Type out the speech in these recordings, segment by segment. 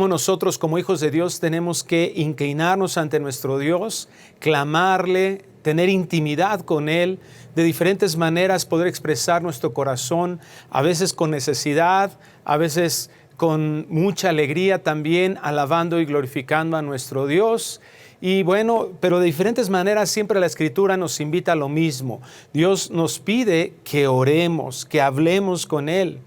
Nosotros como hijos de Dios tenemos que inclinarnos ante nuestro Dios, clamarle, tener intimidad con Él, de diferentes maneras poder expresar nuestro corazón, a veces con necesidad, a veces con mucha alegría también, alabando y glorificando a nuestro Dios. Y bueno, pero de diferentes maneras siempre la Escritura nos invita a lo mismo. Dios nos pide que oremos, que hablemos con Él.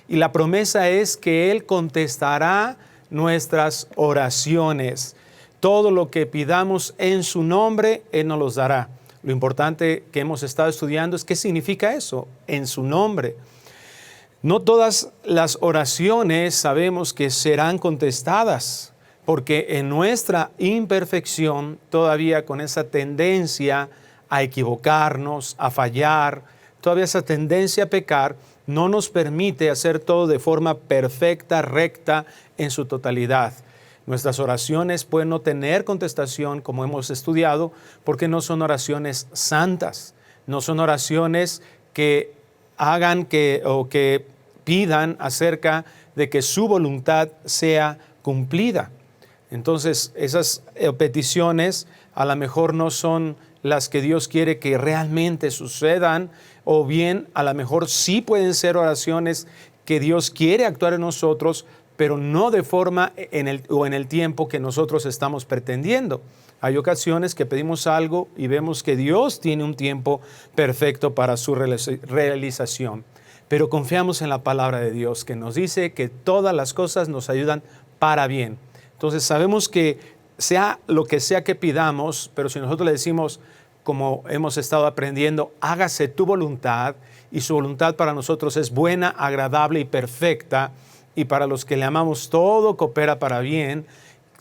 Y la promesa es que Él contestará nuestras oraciones. Todo lo que pidamos en su nombre, Él nos los dará. Lo importante que hemos estado estudiando es qué significa eso, en su nombre. No todas las oraciones sabemos que serán contestadas, porque en nuestra imperfección, todavía con esa tendencia a equivocarnos, a fallar, todavía esa tendencia a pecar, no nos permite hacer todo de forma perfecta, recta, en su totalidad. Nuestras oraciones pueden no tener contestación, como hemos estudiado, porque no son oraciones santas, no son oraciones que hagan o que pidan acerca de que su voluntad sea cumplida. Entonces, esas peticiones a lo mejor no son las que Dios quiere que realmente sucedan, o bien a lo mejor sí pueden ser oraciones que Dios quiere actuar en nosotros, pero no de forma en el tiempo que nosotros estamos pretendiendo. Hay ocasiones que pedimos algo y vemos que Dios tiene un tiempo perfecto para su realización. Pero confiamos en la palabra de Dios, que nos dice que todas las cosas nos ayudan para bien. Entonces sabemos que sea lo que sea que pidamos, pero si nosotros le decimos, como hemos estado aprendiendo, hágase tu voluntad, y su voluntad para nosotros es buena, agradable y perfecta, y para los que le amamos todo coopera para bien.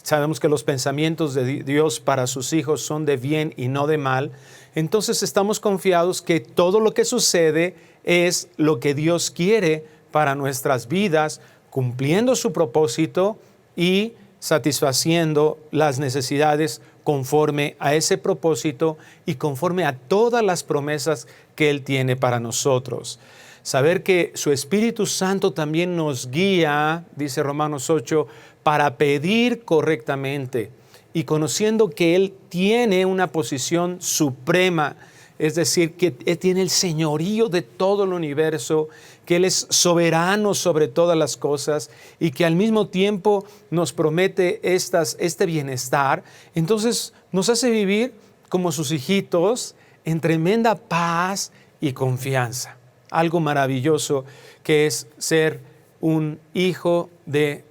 Sabemos que los pensamientos de Dios para sus hijos son de bien y no de mal. Entonces estamos confiados que todo lo que sucede es lo que Dios quiere para nuestras vidas, cumpliendo su propósito y satisfaciendo las necesidades conforme a ese propósito y conforme a todas las promesas que Él tiene para nosotros. Saber que su Espíritu Santo también nos guía, dice Romanos 8, para pedir correctamente, y conociendo que Él tiene una posición suprema, es decir, que Él tiene el señorío de todo el universo, que Él es soberano sobre todas las cosas y que al mismo tiempo nos promete este bienestar. Entonces nos hace vivir como sus hijitos en tremenda paz y confianza. Algo maravilloso que es ser un hijo del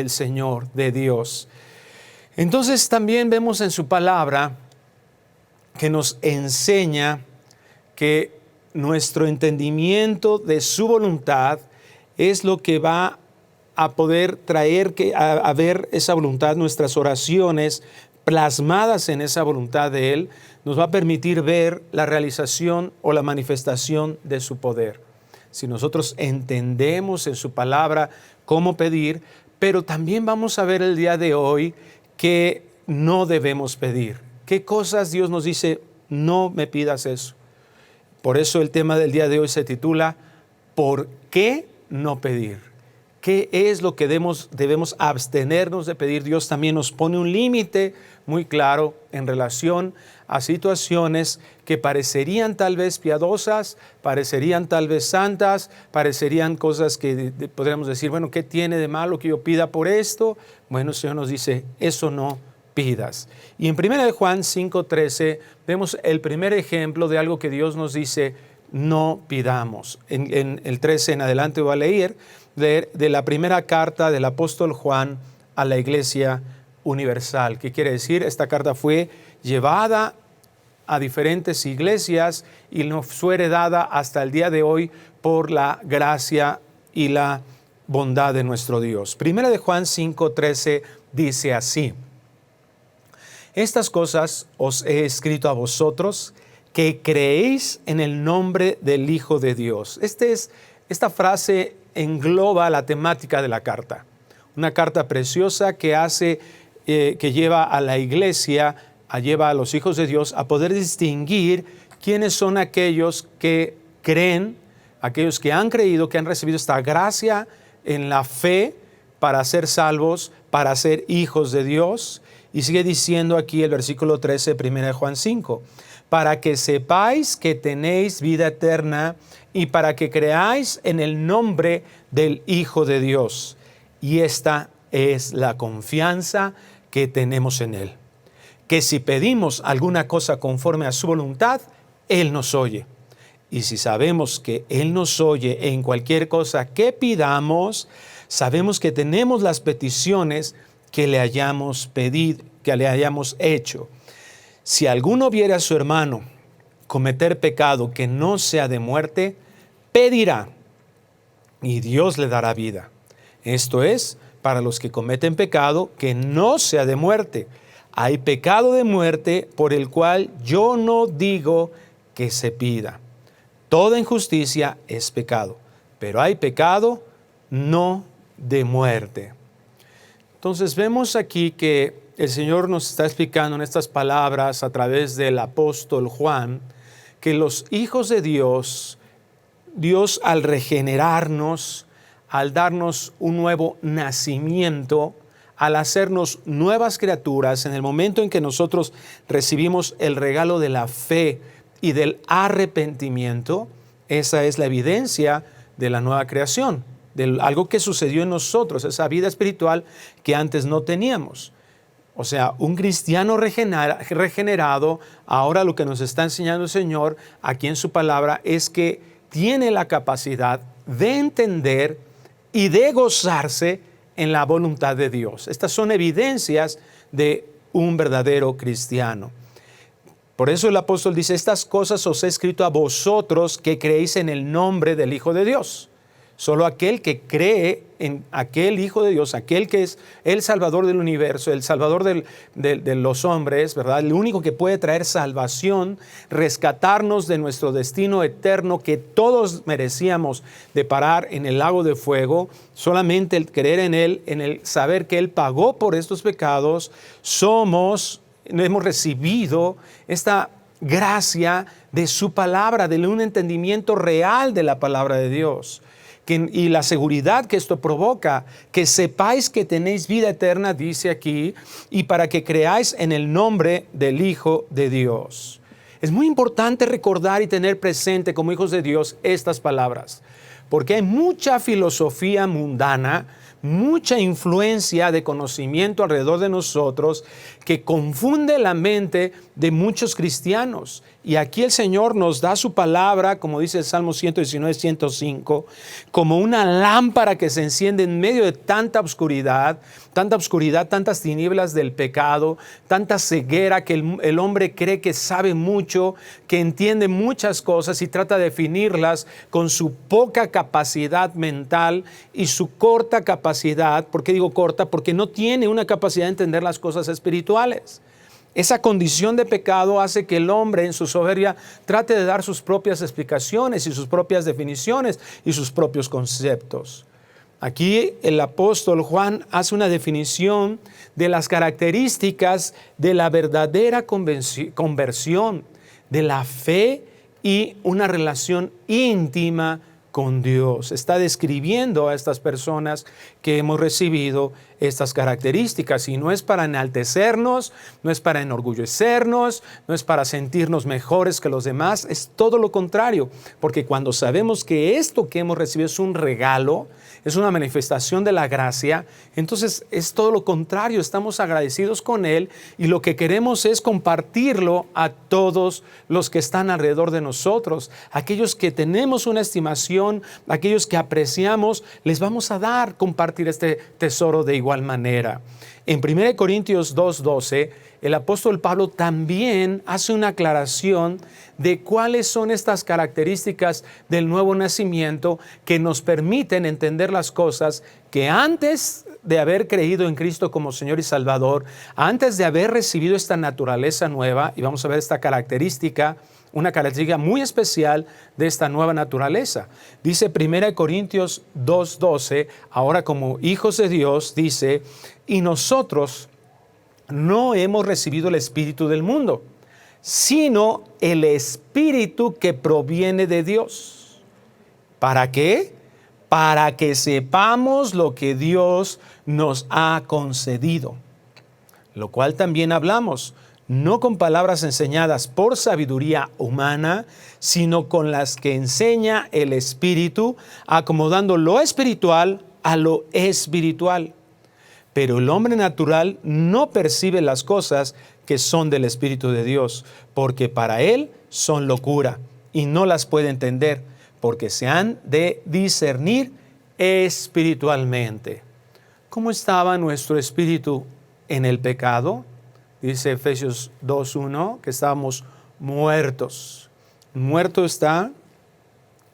Señor, de Dios. Entonces también vemos en su palabra que nos enseña que nuestro entendimiento de su voluntad es lo que va a poder traer a ver esa voluntad. Nuestras oraciones plasmadas en esa voluntad de Él nos va a permitir ver la realización o la manifestación de su poder. Si nosotros entendemos en su palabra cómo pedir, pero también vamos a ver el día de hoy que no debemos pedir. ¿Qué cosas Dios nos dice? No me pidas eso. Por eso el tema del día de hoy se titula ¿por qué no pedir? ¿Qué es lo que debemos abstenernos de pedir? Dios también nos pone un límite muy claro en relación a situaciones que parecerían tal vez piadosas, parecerían tal vez santas, parecerían cosas que podríamos decir, bueno, ¿qué tiene de malo que yo pida por esto? Bueno, el Señor nos dice, eso no pidas. Y en 1 Juan 5:13 vemos el primer ejemplo de algo que Dios nos dice, no pidamos. En el 13 en adelante voy a leer de la primera carta del apóstol Juan a la Iglesia Universal. ¿Qué quiere decir? Esta carta fue llevada a diferentes iglesias y nos fue heredada hasta el día de hoy por la gracia y la bondad de nuestro Dios. Primera de Juan 5:13 dice así: estas cosas os he escrito a vosotros que creéis en el nombre del Hijo de Dios. Esta frase engloba la temática de la carta. Una carta preciosa que lleva a la iglesia, lleva a los hijos de Dios a poder distinguir quiénes son aquellos que creen, aquellos que han creído, que han recibido esta gracia en la fe para ser salvos, para ser hijos de Dios. Y sigue diciendo aquí el versículo 13, 1 de Juan 5, para que sepáis que tenéis vida eterna y para que creáis en el nombre del Hijo de Dios. Y esta es la confianza que tenemos en Él, que si pedimos alguna cosa conforme a su voluntad, Él nos oye. Y si sabemos que Él nos oye en cualquier cosa que pidamos, sabemos que tenemos las peticiones que le hayamos pedido, que le hayamos hecho. Si alguno viere a su hermano cometer pecado que no sea de muerte, pedirá y Dios le dará vida. Esto es, para los que cometen pecado que no sea de muerte. Hay pecado de muerte por el cual yo no digo que se pida. Toda injusticia es pecado, pero hay pecado no de muerte. Entonces vemos aquí que el Señor nos está explicando en estas palabras a través del apóstol Juan, que los hijos de Dios, Dios al regenerarnos, al darnos un nuevo nacimiento, al hacernos nuevas criaturas, en el momento en que nosotros recibimos el regalo de la fe y del arrepentimiento, esa es la evidencia de la nueva creación, de algo que sucedió en nosotros, esa vida espiritual que antes no teníamos. O sea, un cristiano regenerado, ahora lo que nos está enseñando el Señor aquí en su palabra es que tiene la capacidad de entender y de gozarse en la voluntad de Dios. Estas son evidencias de un verdadero cristiano. Por eso el apóstol dice, estas cosas os he escrito a vosotros que creéis en el nombre del Hijo de Dios. Solo aquel que cree en aquel Hijo de Dios, aquel que es el Salvador del universo, el Salvador de los hombres, ¿verdad? El único que puede traer salvación, rescatarnos de nuestro destino eterno que todos merecíamos de parar en el lago de fuego. Solamente el creer en Él, en el saber que Él pagó por estos pecados, hemos recibido esta gracia de su palabra, de un entendimiento real de la palabra de Dios. Y la seguridad que esto provoca, que sepáis que tenéis vida eterna, dice aquí, y para que creáis en el nombre del Hijo de Dios. Es muy importante recordar y tener presente como hijos de Dios estas palabras, porque hay mucha filosofía mundana, mucha influencia de conocimiento alrededor de nosotros que confunde la mente de muchos cristianos. Y aquí el Señor nos da su palabra, como dice el Salmo 119, 105, como una lámpara que se enciende en medio de tanta oscuridad, tantas tinieblas del pecado, tanta ceguera que el hombre cree que sabe mucho, que entiende muchas cosas y trata de definirlas con su poca capacidad mental y su corta capacidad. ¿Por qué digo corta? Porque no tiene una capacidad de entender las cosas espirituales. Esa condición de pecado hace que el hombre en su soberbia trate de dar sus propias explicaciones y sus propias definiciones y sus propios conceptos. Aquí el apóstol Juan hace una definición de las características de la verdadera conversión, de la fe y una relación íntima con Dios. Está describiendo a estas personas que hemos recibido estas características, y no es para enaltecernos, no es para enorgullecernos, no es para sentirnos mejores que los demás, es todo lo contrario, porque cuando sabemos que esto que hemos recibido es un regalo, es una manifestación de la gracia, entonces es todo lo contrario, estamos agradecidos con Él y lo que queremos es compartirlo a todos los que están alrededor de nosotros, aquellos que tenemos una estimación, aquellos que apreciamos, les vamos a compartir este tesoro de igual manera. En 1 Corintios 2:12, el apóstol Pablo también hace una aclaración de cuáles son estas características del nuevo nacimiento que nos permiten entender las cosas que antes de haber creído en Cristo como Señor y Salvador, antes de haber recibido esta naturaleza nueva, y vamos a ver esta característica, una característica muy especial de esta nueva naturaleza. Dice 1 Corintios 2:12, ahora como hijos de Dios, dice, y nosotros no hemos recibido el espíritu del mundo, sino el espíritu que proviene de Dios. ¿Para qué? para que sepamos lo que Dios nos ha concedido. Lo cual también hablamos, no con palabras enseñadas por sabiduría humana, sino con las que enseña el Espíritu, acomodando lo espiritual a lo espiritual. Pero el hombre natural no percibe las cosas que son del Espíritu de Dios, porque para él son locura y no las puede entender, porque se han de discernir espiritualmente. ¿Cómo estaba nuestro espíritu en el pecado? Dice Efesios 2:1 que estábamos muertos. Muerto está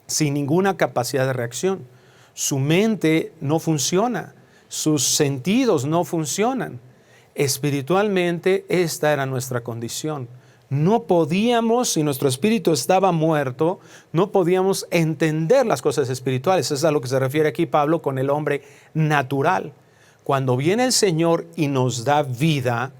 sin ninguna capacidad de reacción. Su mente no funciona, sus sentidos no funcionan. Espiritualmente esta era nuestra condición. No podíamos, si nuestro espíritu estaba muerto, no podíamos entender las cosas espirituales. Eso es a lo que se refiere aquí Pablo con el hombre natural. Cuando viene el Señor y nos da vida,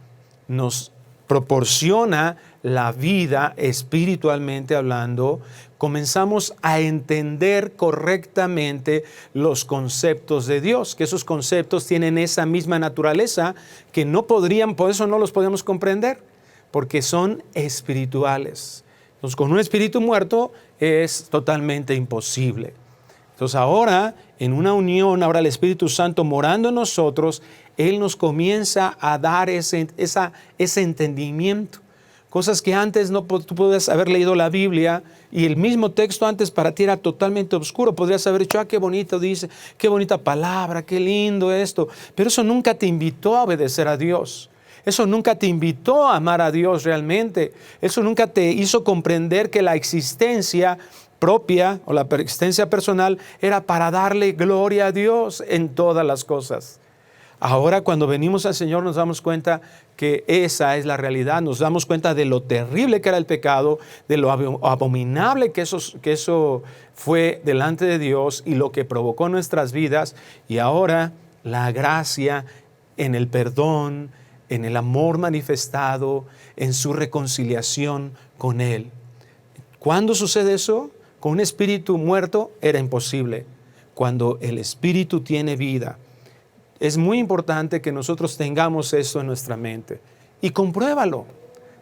nos proporciona la vida espiritualmente hablando, comenzamos a entender correctamente los conceptos de Dios, que esos conceptos tienen esa misma naturaleza que no podrían, por eso no los podemos comprender, porque son espirituales. Entonces, con un espíritu muerto es totalmente imposible. Entonces, ahora, en una unión, ahora el Espíritu Santo morando en nosotros, Él nos comienza a dar ese entendimiento. Cosas que antes tú podías haber leído la Biblia y el mismo texto antes para ti era totalmente oscuro. Podrías haber dicho, qué bonito dice, qué bonita palabra, qué lindo esto. Pero eso nunca te invitó a obedecer a Dios. Eso nunca te invitó a amar a Dios realmente. Eso nunca te hizo comprender que la existencia propia o la existencia personal era para darle gloria a Dios en todas las cosas. Ahora cuando venimos al Señor nos damos cuenta que esa es la realidad, nos damos cuenta de lo terrible que era el pecado, de lo abominable que eso fue delante de Dios y lo que provocó en nuestras vidas, y ahora la gracia en el perdón, en el amor manifestado, en su reconciliación con Él. ¿Cuándo sucede eso? Con un espíritu muerto era imposible. Cuando el espíritu tiene vida, es muy importante que nosotros tengamos esto en nuestra mente. Y compruébalo.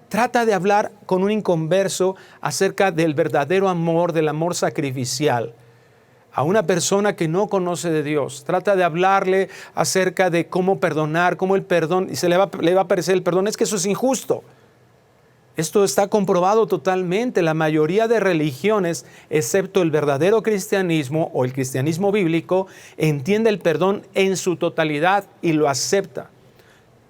Trata de hablar con un inconverso acerca del verdadero amor, del amor sacrificial. A una persona que no conoce de Dios, trata de hablarle acerca de cómo perdonar, cómo el perdón, y le va a parecer el perdón, es que eso es injusto. Esto está comprobado totalmente. La mayoría de religiones, excepto el verdadero cristianismo o el cristianismo bíblico, entiende el perdón en su totalidad y lo acepta.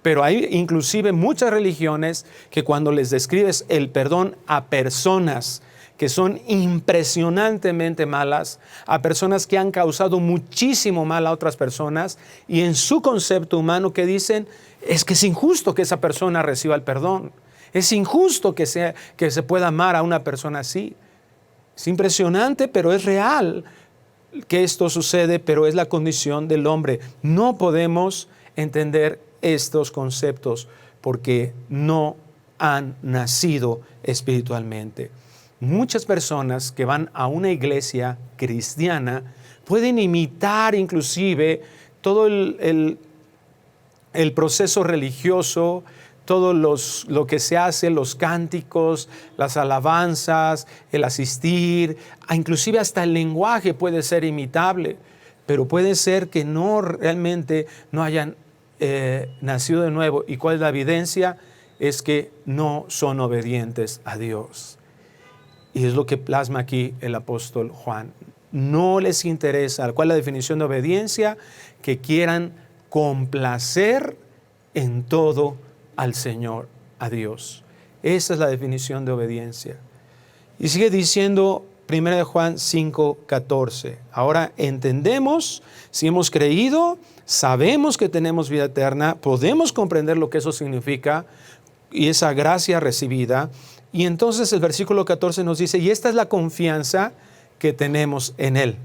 Pero hay inclusive muchas religiones que cuando les describes el perdón a personas que son impresionantemente malas, a personas que han causado muchísimo mal a otras personas, y en su concepto humano que dicen, es que es injusto que esa persona reciba el perdón. Es injusto que se pueda amar a una persona así. Es impresionante, pero es real que esto sucede, pero es la condición del hombre. No podemos entender estos conceptos porque no han nacido espiritualmente. Muchas personas que van a una iglesia cristiana pueden imitar inclusive todo el proceso religioso, todo lo que se hace, los cánticos, las alabanzas, el asistir, inclusive hasta el lenguaje puede ser imitable, pero puede ser que realmente no hayan nacido de nuevo. ¿Y cuál es la evidencia? Es que no son obedientes a Dios. Y es lo que plasma aquí el apóstol Juan. No les interesa. ¿Cuál es la definición de obediencia? Que quieran complacer en todo al Señor, a Dios. Esa es la definición de obediencia. Y sigue diciendo 1 Juan 5:14. Ahora entendemos, si hemos creído, sabemos que tenemos vida eterna, podemos comprender lo que eso significa y esa gracia recibida. Y entonces el versículo 14 nos dice, y esta es la confianza que tenemos en Él,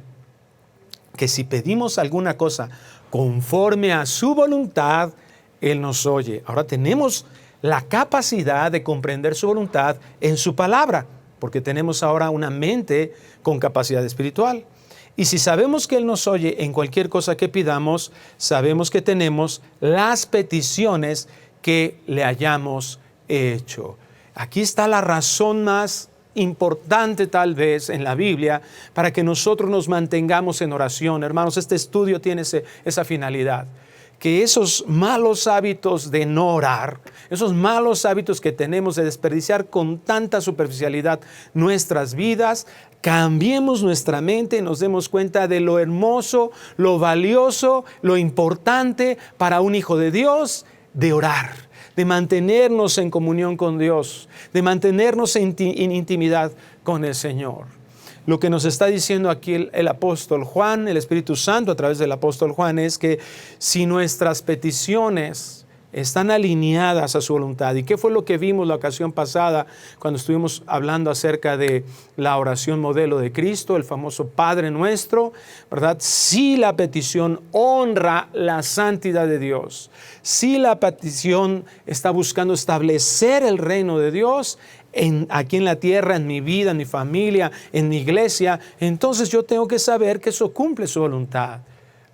que si pedimos alguna cosa conforme a su voluntad, Él nos oye. Ahora tenemos la capacidad de comprender su voluntad en su palabra, porque tenemos ahora una mente con capacidad espiritual. Y si sabemos que Él nos oye en cualquier cosa que pidamos, sabemos que tenemos las peticiones que le hayamos hecho. Aquí está la razón más importante tal vez en la Biblia para que nosotros nos mantengamos en oración. Hermanos, este estudio tiene esa finalidad. Que esos malos hábitos de no orar, esos malos hábitos que tenemos de desperdiciar con tanta superficialidad nuestras vidas, cambiemos nuestra mente y nos demos cuenta de lo hermoso, lo valioso, lo importante para un hijo de Dios de orar, de mantenernos en comunión con Dios, de mantenernos en intimidad con el Señor. Lo que nos está diciendo aquí el apóstol Juan, el Espíritu Santo a través del apóstol Juan, es que si nuestras peticiones están alineadas a su voluntad. ¿Y qué fue lo que vimos la ocasión pasada cuando estuvimos hablando acerca de la oración modelo de Cristo, el famoso Padre Nuestro, ¿verdad? Si la petición honra la santidad de Dios, si la petición está buscando establecer el reino de Dios, aquí en la tierra, en mi vida, en mi familia, en mi iglesia, entonces yo tengo que saber que eso cumple su voluntad.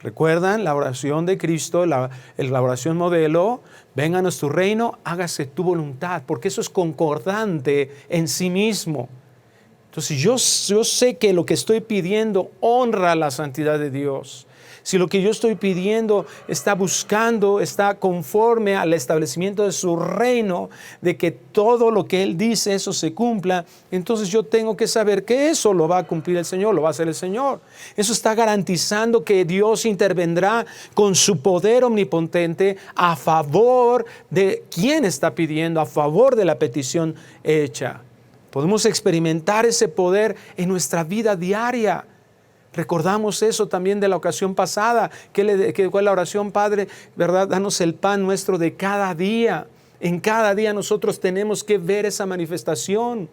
¿Recuerdan la oración de Cristo, la oración modelo? Vénganos tu reino, hágase tu voluntad, porque eso es concordante en sí mismo. Entonces yo sé que lo que estoy pidiendo honra la santidad de Dios. Si lo que yo estoy pidiendo está buscando, está conforme al establecimiento de su reino, de que todo lo que Él dice, eso se cumpla, entonces yo tengo que saber que eso lo va a cumplir el Señor, lo va a hacer el Señor. Eso está garantizando que Dios intervendrá con su poder omnipotente a favor de quien está pidiendo, a favor de la petición hecha. Podemos experimentar ese poder en nuestra vida diaria. Recordamos eso también de la ocasión pasada, que fue la oración: Padre, ¿verdad? Danos el pan nuestro de cada día. En cada día nosotros tenemos que ver esa manifestación.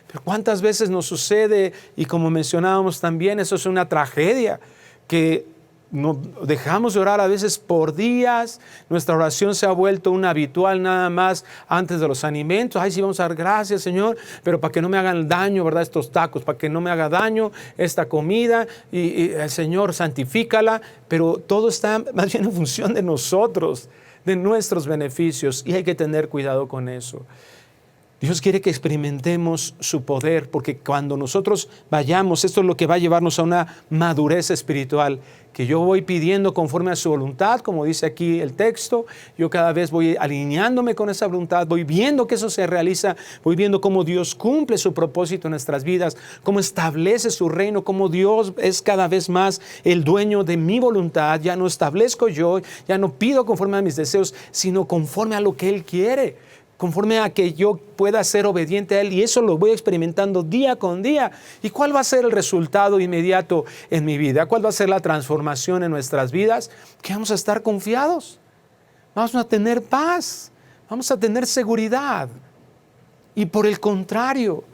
Pero ¿cuántas veces nos sucede? Y como mencionábamos también, eso es una tragedia, que no dejamos de orar a veces por días. Nuestra oración se ha vuelto una habitual nada más antes de los alimentos. Ay, sí, vamos a dar gracias, Señor, pero para que no me hagan daño, ¿verdad? Estos tacos, para que no me haga daño esta comida, y el Señor santifícala. Pero todo está más bien en función de nosotros, de nuestros beneficios, y hay que tener cuidado con eso. Dios quiere que experimentemos su poder, porque cuando nosotros vayamos, esto es lo que va a llevarnos a una madurez espiritual, que yo voy pidiendo conforme a su voluntad, como dice aquí el texto. Yo cada vez voy alineándome con esa voluntad, voy viendo que eso se realiza, voy viendo cómo Dios cumple su propósito en nuestras vidas, cómo establece su reino, cómo Dios es cada vez más el dueño de mi voluntad. Ya no establezco yo, ya no pido conforme a mis deseos, sino conforme a lo que Él quiere, conforme a que yo pueda ser obediente a Él, y eso lo voy experimentando día con día. ¿Y cuál va a ser el resultado inmediato en mi vida? ¿Cuál va a ser la transformación en nuestras vidas? Que vamos a estar confiados, vamos a tener paz, vamos a tener seguridad. Y por el contrario,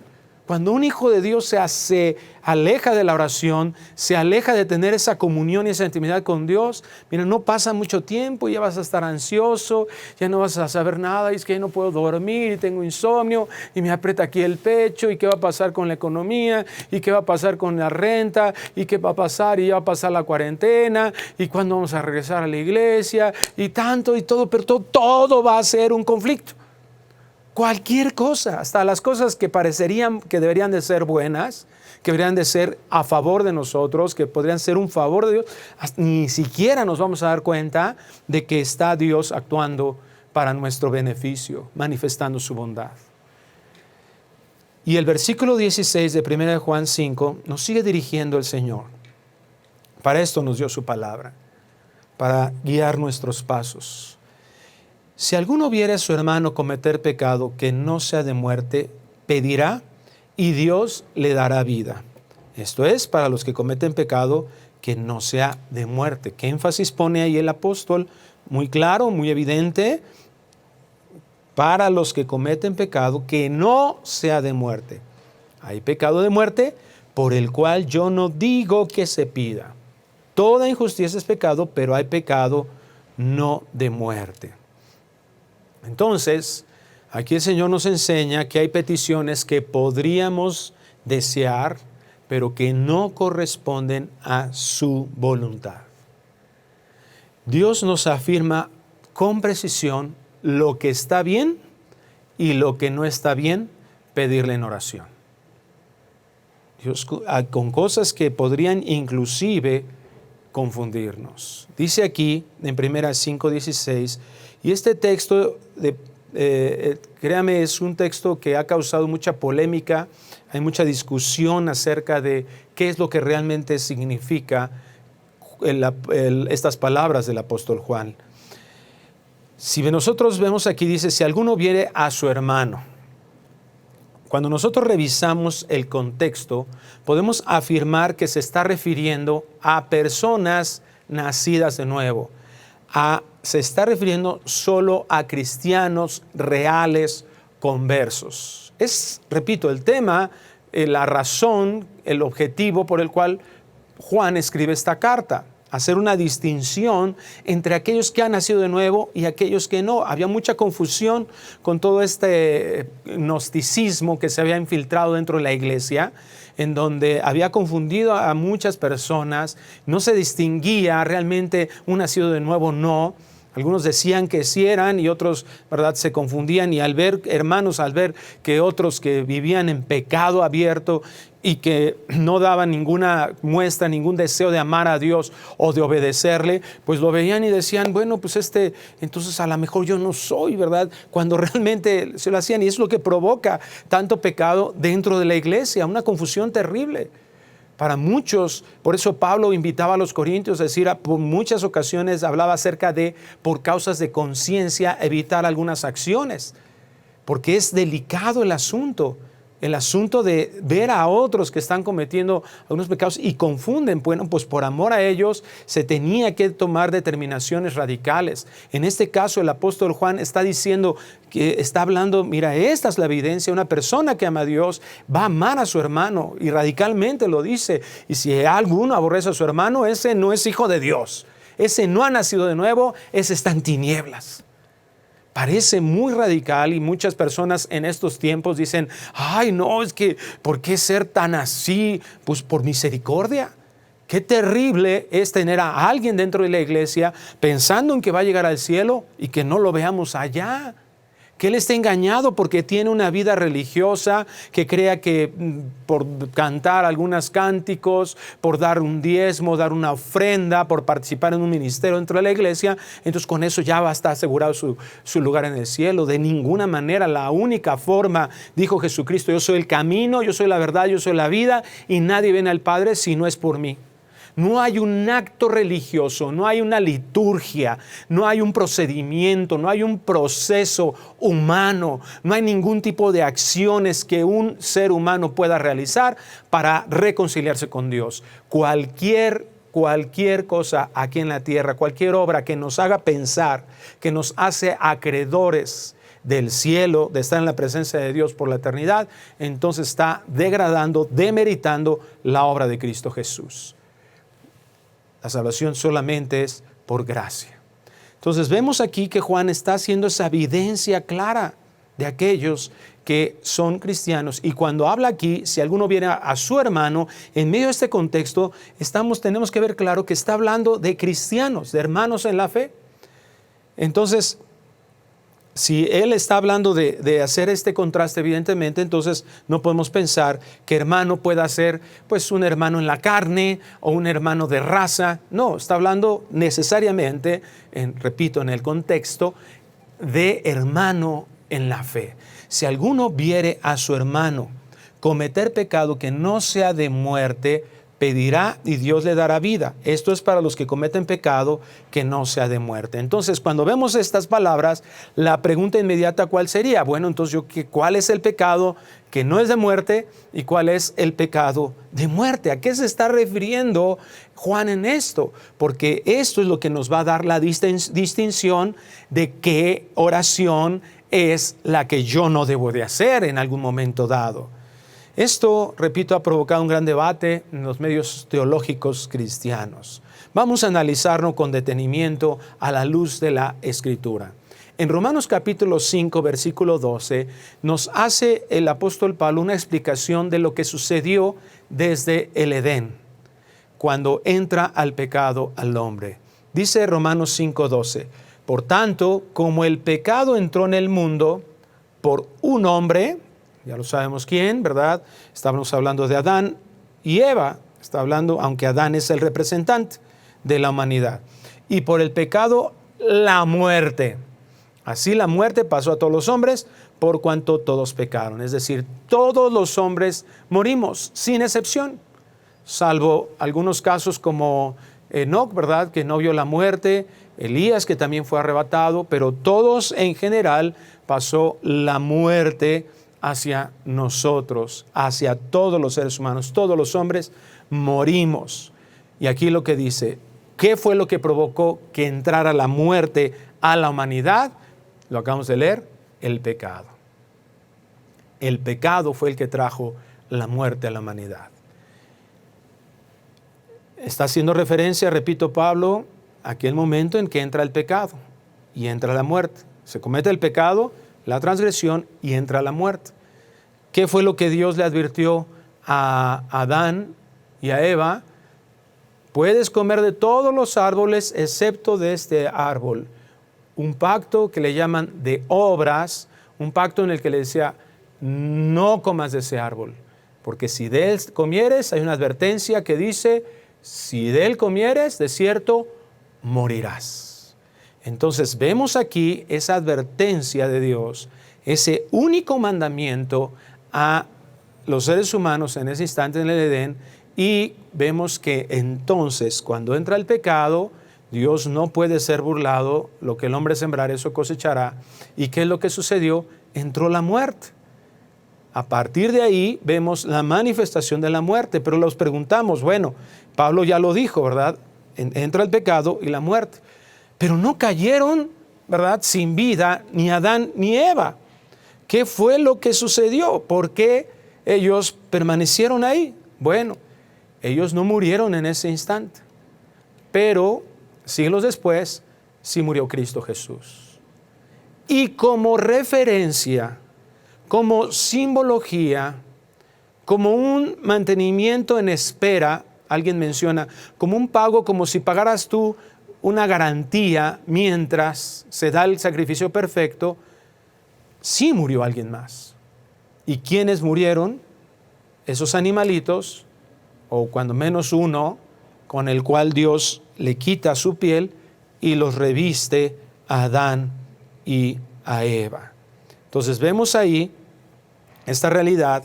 cuando un hijo de Dios se aleja de la oración, se aleja de tener esa comunión y esa intimidad con Dios, mira, no pasa mucho tiempo y ya vas a estar ansioso, ya no vas a saber nada, y es que ya no puedo dormir, y tengo insomnio, y me aprieta aquí el pecho, y qué va a pasar con la economía, y qué va a pasar con la renta, y qué va a pasar, y ya va a pasar la cuarentena, y cuándo vamos a regresar a la iglesia, y tanto y todo, pero todo va a ser un conflicto. Cualquier cosa, hasta las cosas que parecerían que deberían de ser buenas, que deberían de ser a favor de nosotros, que podrían ser un favor de Dios, ni siquiera nos vamos a dar cuenta de que está Dios actuando para nuestro beneficio, manifestando su bondad. Y el versículo 16 de 1 Juan 5 nos sigue dirigiendo el Señor. Para esto nos dio su palabra, para guiar nuestros pasos. Si alguno viere a su hermano cometer pecado que no sea de muerte, pedirá y Dios le dará vida. Esto es, para los que cometen pecado que no sea de muerte. ¿Qué énfasis pone ahí el apóstol? Muy claro, muy evidente. Para los que cometen pecado que no sea de muerte. Hay pecado de muerte por el cual yo no digo que se pida. Toda injusticia es pecado, pero hay pecado no de muerte. Entonces, aquí el Señor nos enseña que hay peticiones que podríamos desear, pero que no corresponden a su voluntad. Dios nos afirma con precisión lo que está bien y lo que no está bien pedirle en oración. Dios, con cosas que podrían inclusive confundirnos. Dice aquí en 1 5:16, y este texto, créame, es un texto que ha causado mucha polémica, hay mucha discusión acerca de qué es lo que realmente significa estas palabras del apóstol Juan. Si nosotros vemos aquí, dice, si alguno viere a su hermano. Cuando nosotros revisamos el contexto, podemos afirmar que se está refiriendo a personas nacidas de nuevo. Se está refiriendo solo a cristianos reales conversos. Repito, el tema, la razón, el objetivo por el cual Juan escribe esta carta. Hacer una distinción entre aquellos que han nacido de nuevo y aquellos que no. Había mucha confusión con todo este gnosticismo que se había infiltrado dentro de la iglesia, en donde había confundido a muchas personas. No se distinguía realmente un nacido de nuevo, no. Algunos decían que sí eran y otros, ¿verdad?, se confundían, y al ver que otros que vivían en pecado abierto y que no daban ninguna muestra, ningún deseo de amar a Dios o de obedecerle, pues lo veían y decían, bueno, pues entonces a lo mejor yo no soy, ¿verdad?, cuando realmente se lo hacían, y es lo que provoca tanto pecado dentro de la iglesia, una confusión terrible. Para muchos, por eso Pablo invitaba a los corintios a decir, por muchas ocasiones hablaba acerca de, por causas de conciencia, evitar algunas acciones, porque es delicado el asunto de ver a otros que están cometiendo algunos pecados y confunden. Bueno, pues por amor a ellos se tenía que tomar determinaciones radicales. En este caso, el apóstol Juan está diciendo, que está hablando, mira, esta es la evidencia, una persona que ama a Dios va a amar a su hermano, y radicalmente lo dice. Y si alguno aborrece a su hermano, ese no es hijo de Dios, ese no ha nacido de nuevo, ese está en tinieblas. Parece muy radical, y muchas personas en estos tiempos dicen, ay no, es que ¿por qué ser tan así? Pues por misericordia. Qué terrible es tener a alguien dentro de la iglesia pensando en que va a llegar al cielo y que no lo veamos allá. Que él esté engañado porque tiene una vida religiosa, que crea que por cantar algunos cánticos, por dar un diezmo, dar una ofrenda, por participar en un ministerio dentro de la iglesia, entonces con eso ya va a estar asegurado su lugar en el cielo. De ninguna manera. La única forma, dijo Jesucristo, yo soy el camino, yo soy la verdad, yo soy la vida, y nadie viene al Padre si no es por mí. No hay un acto religioso, no hay una liturgia, no hay un procedimiento, no hay un proceso humano, no hay ningún tipo de acciones que un ser humano pueda realizar para reconciliarse con Dios. Cualquier cosa aquí en la tierra, cualquier obra que nos haga pensar, que nos hace acreedores del cielo, de estar en la presencia de Dios por la eternidad, entonces está degradando, demeritando la obra de Cristo Jesús. La salvación solamente es por gracia. Entonces vemos aquí que Juan está haciendo esa evidencia clara de aquellos que son cristianos. Y cuando habla aquí, si alguno viene a su hermano, en medio de este contexto, tenemos que ver claro que está hablando de cristianos, de hermanos en la fe. Entonces, si él está hablando de hacer este contraste, evidentemente, entonces no podemos pensar que hermano pueda ser pues un hermano en la carne o un hermano de raza. No, está hablando necesariamente, repito, en el contexto de hermano en la fe. Si alguno viere a su hermano cometer pecado que no sea de muerte, pedirá y Dios le dará vida. Esto es para los que cometen pecado que no sea de muerte. Entonces, cuando vemos estas palabras, la pregunta inmediata, ¿cuál sería? Bueno, entonces, ¿cuál es el pecado que no es de muerte y cuál es el pecado de muerte? ¿A qué se está refiriendo Juan en esto? Porque esto es lo que nos va a dar la distinción de qué oración es la que yo no debo de hacer en algún momento dado. Esto, repito, ha provocado un gran debate en los medios teológicos cristianos. Vamos a analizarlo con detenimiento a la luz de la Escritura. En Romanos capítulo 5, versículo 12, nos hace el apóstol Pablo una explicación de lo que sucedió desde el Edén, cuando entra al pecado al hombre. Dice Romanos 5, 12, por tanto, como el pecado entró en el mundo por un hombre, ya lo sabemos quién, ¿verdad? Estábamos hablando de Adán y Eva, está hablando, aunque Adán es el representante de la humanidad. Y por el pecado, la muerte. Así la muerte pasó a todos los hombres por cuanto todos pecaron. Es decir, todos los hombres morimos, sin excepción, salvo algunos casos como Enoc, ¿verdad?, que no vio la muerte, Elías, que también fue arrebatado, pero todos en general pasó la muerte hacia nosotros, hacia todos los seres humanos, todos los hombres morimos. Y aquí lo que dice, ¿qué fue lo que provocó que entrara la muerte a la humanidad? Lo acabamos de leer, el pecado. El pecado fue el que trajo la muerte a la humanidad. Está haciendo referencia, repito, Pablo, a aquel momento en que entra el pecado y entra la muerte. Se comete el pecado, la transgresión y entra la muerte. ¿Qué fue lo que Dios le advirtió a Adán y a Eva? Puedes comer de todos los árboles excepto de este árbol. Un pacto que le llaman de obras, un pacto en el que le decía, no comas de ese árbol, porque si de él comieres, hay una advertencia que dice, si de él comieres, de cierto, morirás. Entonces vemos aquí esa advertencia de Dios, ese único mandamiento a los seres humanos en ese instante en el Edén, y vemos que entonces cuando entra el pecado, Dios no puede ser burlado, lo que el hombre sembrará, eso cosechará. ¿Y qué es lo que sucedió? Entró la muerte. A partir de ahí vemos la manifestación de la muerte, pero nos preguntamos, bueno, Pablo ya lo dijo, ¿verdad? Entra el pecado y la muerte. Pero no cayeron, ¿verdad?, sin vida ni Adán ni Eva. ¿Qué fue lo que sucedió? ¿Por qué ellos permanecieron ahí? Bueno, ellos no murieron en ese instante, pero siglos después, sí murió Cristo Jesús. Y como referencia, como simbología, como un mantenimiento en espera, alguien menciona, como un pago, como si pagaras tú una garantía mientras se da el sacrificio perfecto, sí murió alguien más. ¿Y quiénes murieron? Esos animalitos, o cuando menos uno, con el cual Dios le quita su piel y los reviste a Adán y a Eva. Entonces vemos ahí esta realidad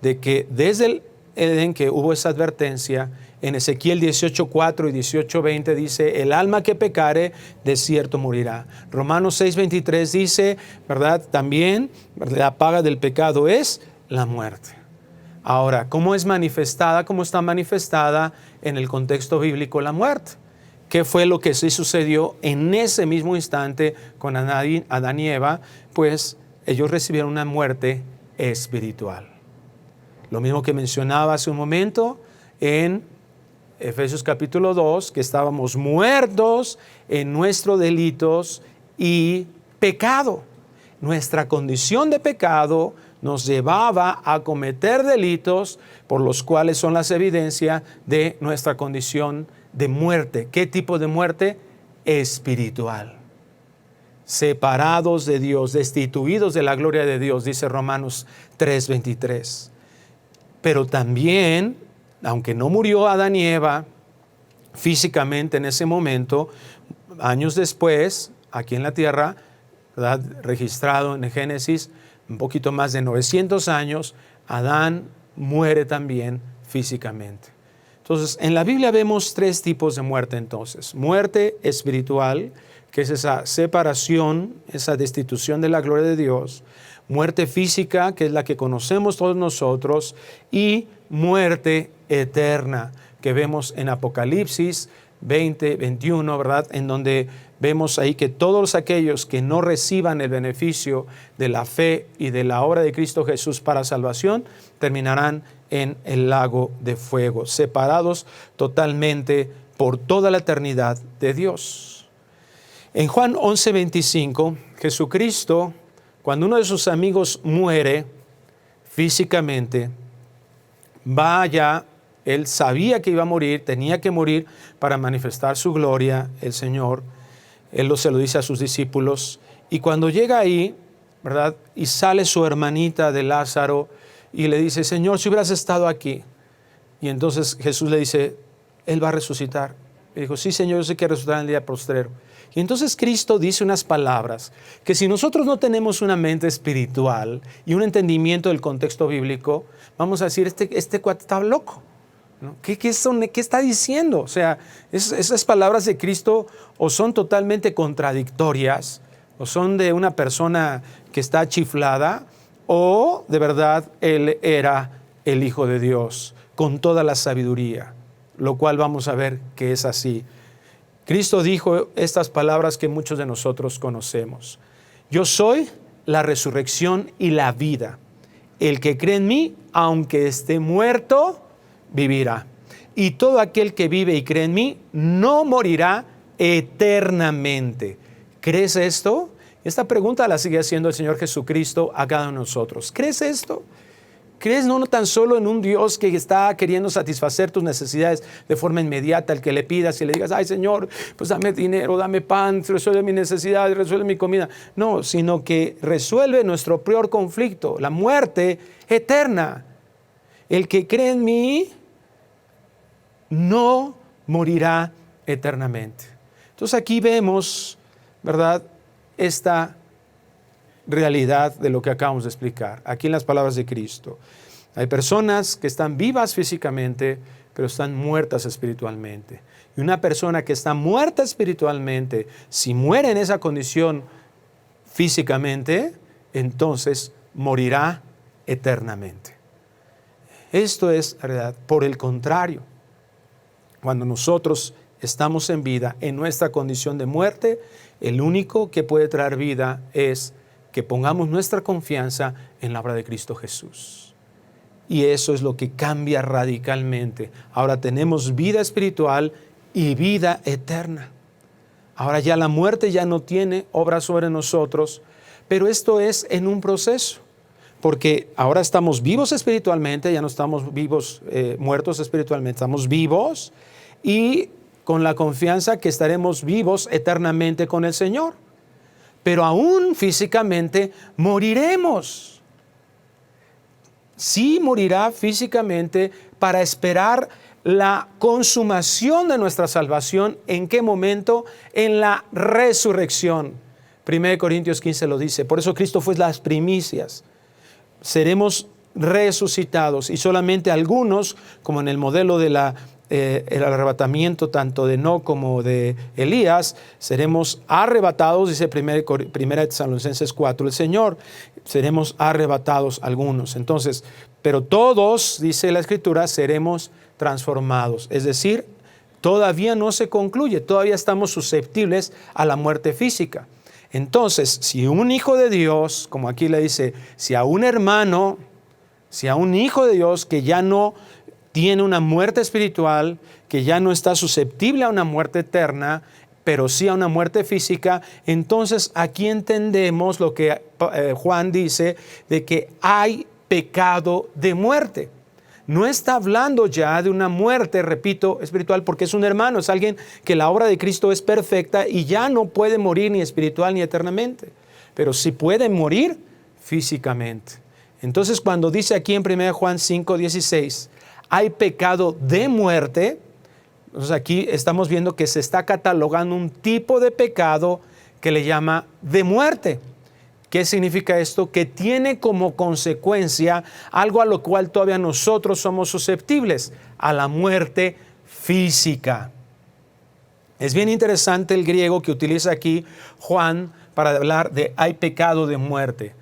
de que desde el Edén que hubo esa advertencia. En Ezequiel 18:4 y 18:20 dice, el alma que pecare, de cierto morirá. Romanos 6:23 dice, ¿verdad? También la paga del pecado es la muerte. Ahora, ¿cómo es manifestada? ¿Cómo está manifestada en el contexto bíblico la muerte? ¿Qué fue lo que sí sucedió en ese mismo instante con Adán y Eva? Pues ellos recibieron una muerte espiritual. Lo mismo que mencionaba hace un momento en Efesios capítulo 2, que estábamos muertos en nuestros delitos y pecado. Nuestra condición de pecado nos llevaba a cometer delitos por los cuales son las evidencias de nuestra condición de muerte. ¿Qué tipo de muerte? Espiritual. Separados de Dios, destituidos de la gloria de Dios, dice Romanos 3:23. Pero también, aunque no murió Adán y Eva físicamente en ese momento, años después, aquí en la tierra, ¿verdad?, registrado en Génesis, un poquito más de 900 años, Adán muere también físicamente. Entonces, en la Biblia vemos tres tipos de muerte entonces. Muerte espiritual, que es esa separación, esa destitución de la gloria de Dios. Muerte física, que es la que conocemos todos nosotros. Y muerte eterna, que vemos en Apocalipsis 20, 21, ¿verdad? En donde vemos ahí que todos aquellos que no reciban el beneficio de la fe y de la obra de Cristo Jesús para salvación, terminarán en el lago de fuego, separados totalmente por toda la eternidad de Dios. En Juan 11:25, Jesucristo, cuando uno de sus amigos muere físicamente, va allá, él sabía que iba a morir, tenía que morir para manifestar su gloria, el Señor. Él se lo dice a sus discípulos. Y cuando llega ahí, ¿verdad? Y sale su hermanita de Lázaro y le dice, Señor, si hubieras estado aquí. Y entonces Jesús le dice, Él va a resucitar. Y dijo, sí, Señor, yo sé que resucitará en el día postrero. Y entonces Cristo dice unas palabras que si nosotros no tenemos una mente espiritual y un entendimiento del contexto bíblico, vamos a decir, este cuate está loco, ¿no? ¿Qué está diciendo? O sea, esas palabras de Cristo o son totalmente contradictorias, o son de una persona que está chiflada, o de verdad Él era el Hijo de Dios, con toda la sabiduría, lo cual vamos a ver que es así. Cristo dijo estas palabras que muchos de nosotros conocemos. Yo soy la resurrección y la vida. El que cree en mí, aunque esté muerto, vivirá. Y todo aquel que vive y cree en mí, no morirá eternamente. ¿Crees esto? Esta pregunta la sigue haciendo el Señor Jesucristo a cada uno de nosotros. ¿Crees esto? ¿Crees no tan solo en un Dios que está queriendo satisfacer tus necesidades de forma inmediata, al que le pidas y le digas, ay Señor, pues dame dinero, dame pan, resuelve mi necesidad, resuelve mi comida? No, sino que resuelve nuestro peor conflicto, la muerte eterna. El que cree en mí no morirá eternamente. Entonces aquí vemos, ¿verdad?, esta realidad de lo que acabamos de explicar, aquí en las palabras de Cristo. Hay personas que están vivas físicamente, pero están muertas espiritualmente. Y una persona que está muerta espiritualmente, si muere en esa condición físicamente, entonces morirá eternamente. Esto es verdad. Por el contrario, cuando nosotros estamos en vida, en nuestra condición de muerte, el único que puede traer vida es que pongamos nuestra confianza en la obra de Cristo Jesús. Y eso es lo que cambia radicalmente. Ahora tenemos vida espiritual y vida eterna. Ahora ya la muerte ya no tiene obra sobre nosotros, pero esto es en un proceso. Porque ahora estamos vivos espiritualmente, ya no estamos vivos, muertos espiritualmente, estamos vivos y con la confianza que estaremos vivos eternamente con el Señor. Pero aún físicamente moriremos. Sí morirá físicamente para esperar la consumación de nuestra salvación. ¿En qué momento? En la resurrección. 1 Corintios 15 lo dice. Por eso Cristo fue las primicias. Seremos resucitados y solamente algunos, como en el modelo de el arrebatamiento tanto de Enoc como de Elías, seremos arrebatados, dice 1 Tesalonicenses 4, el Señor, seremos arrebatados algunos. Entonces, pero todos, dice la Escritura, seremos transformados. Es decir, todavía no se concluye, todavía estamos susceptibles a la muerte física. Entonces, si un hijo de Dios, como aquí le dice, si a un hermano, si a un hijo de Dios que ya no tiene una muerte espiritual, que ya no está susceptible a una muerte eterna, pero sí a una muerte física, entonces aquí entendemos lo que Juan dice de que hay pecado de muerte. No está hablando ya de una muerte, repito, espiritual, porque es un hermano, es alguien que la obra de Cristo es perfecta y ya no puede morir ni espiritual ni eternamente, pero sí puede morir físicamente. Entonces cuando dice aquí en 1 Juan 5:16, hay pecado de muerte, entonces aquí estamos viendo que se está catalogando un tipo de pecado que le llama de muerte. ¿Qué significa esto? Que tiene como consecuencia algo a lo cual todavía nosotros somos susceptibles, a la muerte física. Es bien interesante el griego que utiliza aquí Juan para hablar de hay pecado de muerte.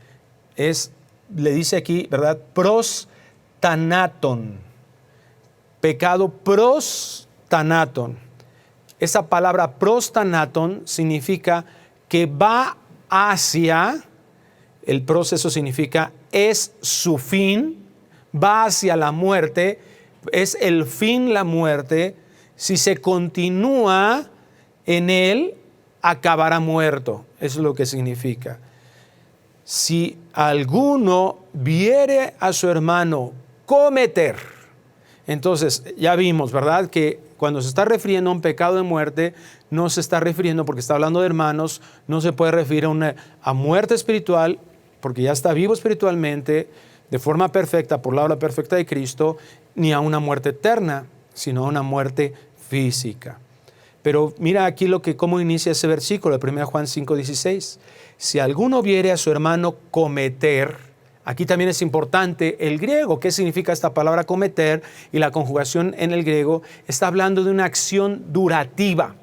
Le dice aquí, ¿verdad? Prostanaton. Pecado prostanaton. Esa palabra prostanaton significa que va hacia, el proceso significa es su fin, va hacia la muerte, es el fin la muerte. Si se continúa en él, acabará muerto. Eso es lo que significa. Si alguno viere a su hermano cometer, entonces ya vimos, ¿verdad?, que cuando se está refiriendo a un pecado de muerte, no se está refiriendo, porque está hablando de hermanos, no se puede referir a muerte espiritual, porque ya está vivo espiritualmente, de forma perfecta, por la obra perfecta de Cristo, ni a una muerte eterna, sino a una muerte física. Pero mira aquí cómo inicia ese versículo de 1 Juan 5:16. Si alguno viere a su hermano cometer, aquí también es importante el griego. ¿Qué significa esta palabra cometer? Y la conjugación en el griego está hablando de una acción durativa.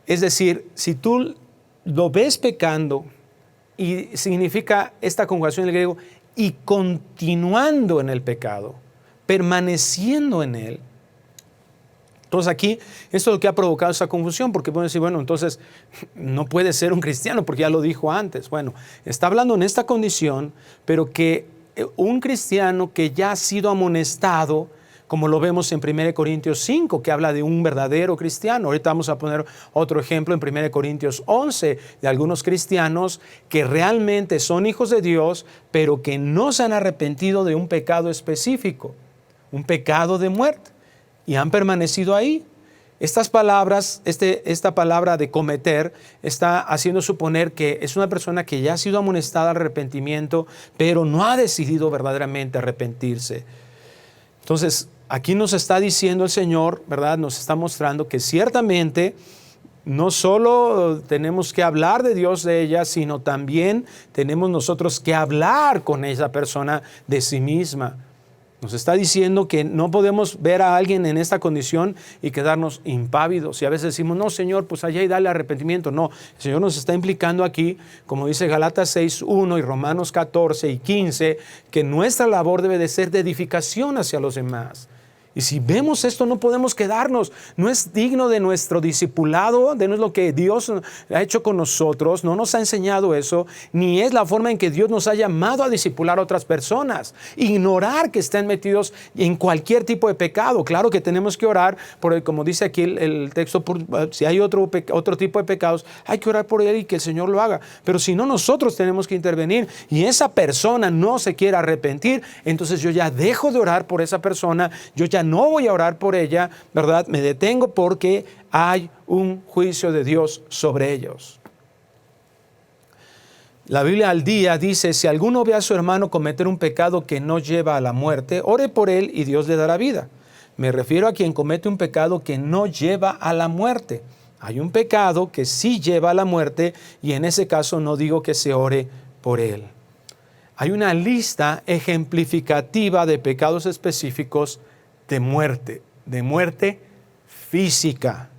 Es decir, si tú lo ves pecando, y significa esta conjugación en el griego, y continuando en el pecado, permaneciendo en él. Entonces aquí, esto es lo que ha provocado esa confusión, porque pueden decir, bueno, entonces no puede ser un cristiano, porque ya lo dijo antes. Bueno, está hablando en esta condición, pero que un cristiano que ya ha sido amonestado, como lo vemos en 1 Corintios 5, que habla de un verdadero cristiano. Ahorita vamos a poner otro ejemplo en 1 Corintios 11, de algunos cristianos que realmente son hijos de Dios, pero que no se han arrepentido de un pecado específico, un pecado de muerte, y han permanecido ahí. Estas palabras, esta palabra de cometer, está haciendo suponer que es una persona que ya ha sido amonestada al arrepentimiento, pero no ha decidido verdaderamente arrepentirse. Entonces, aquí nos está diciendo el Señor, ¿verdad? Nos está mostrando que ciertamente no solo tenemos que hablar de Dios de ella, sino también tenemos nosotros que hablar con esa persona de sí misma. Nos está diciendo que no podemos ver a alguien en esta condición y quedarnos impávidos. Y a veces decimos, no, Señor, pues allá y dale arrepentimiento. No, el Señor nos está implicando aquí, como dice Gálatas 6:1 y Romanos 14:15, que nuestra labor debe de ser de edificación hacia los demás. Y si vemos esto, no podemos quedarnos. No es digno de nuestro discipulado, de no es lo que Dios ha hecho con nosotros, no nos ha enseñado eso, ni es la forma en que Dios nos ha llamado a discipular a otras personas. Ignorar que estén metidos en cualquier tipo de pecado. Claro que tenemos que orar, como dice aquí el texto, si hay otro tipo de pecados, hay que orar por él y que el Señor lo haga. Pero si no, nosotros tenemos que intervenir y esa persona no se quiere arrepentir, entonces yo ya dejo de orar por esa persona, yo ya no voy a orar por ella, ¿verdad? Me detengo porque hay un juicio de Dios sobre ellos. La Biblia al día dice, si alguno ve a su hermano cometer un pecado que no lleva a la muerte, ore por él y Dios le dará vida. Me refiero a quien comete un pecado que no lleva a la muerte. Hay un pecado que sí lleva a la muerte y en ese caso no digo que se ore por él. Hay una lista ejemplificativa de pecados específicos de muerte física.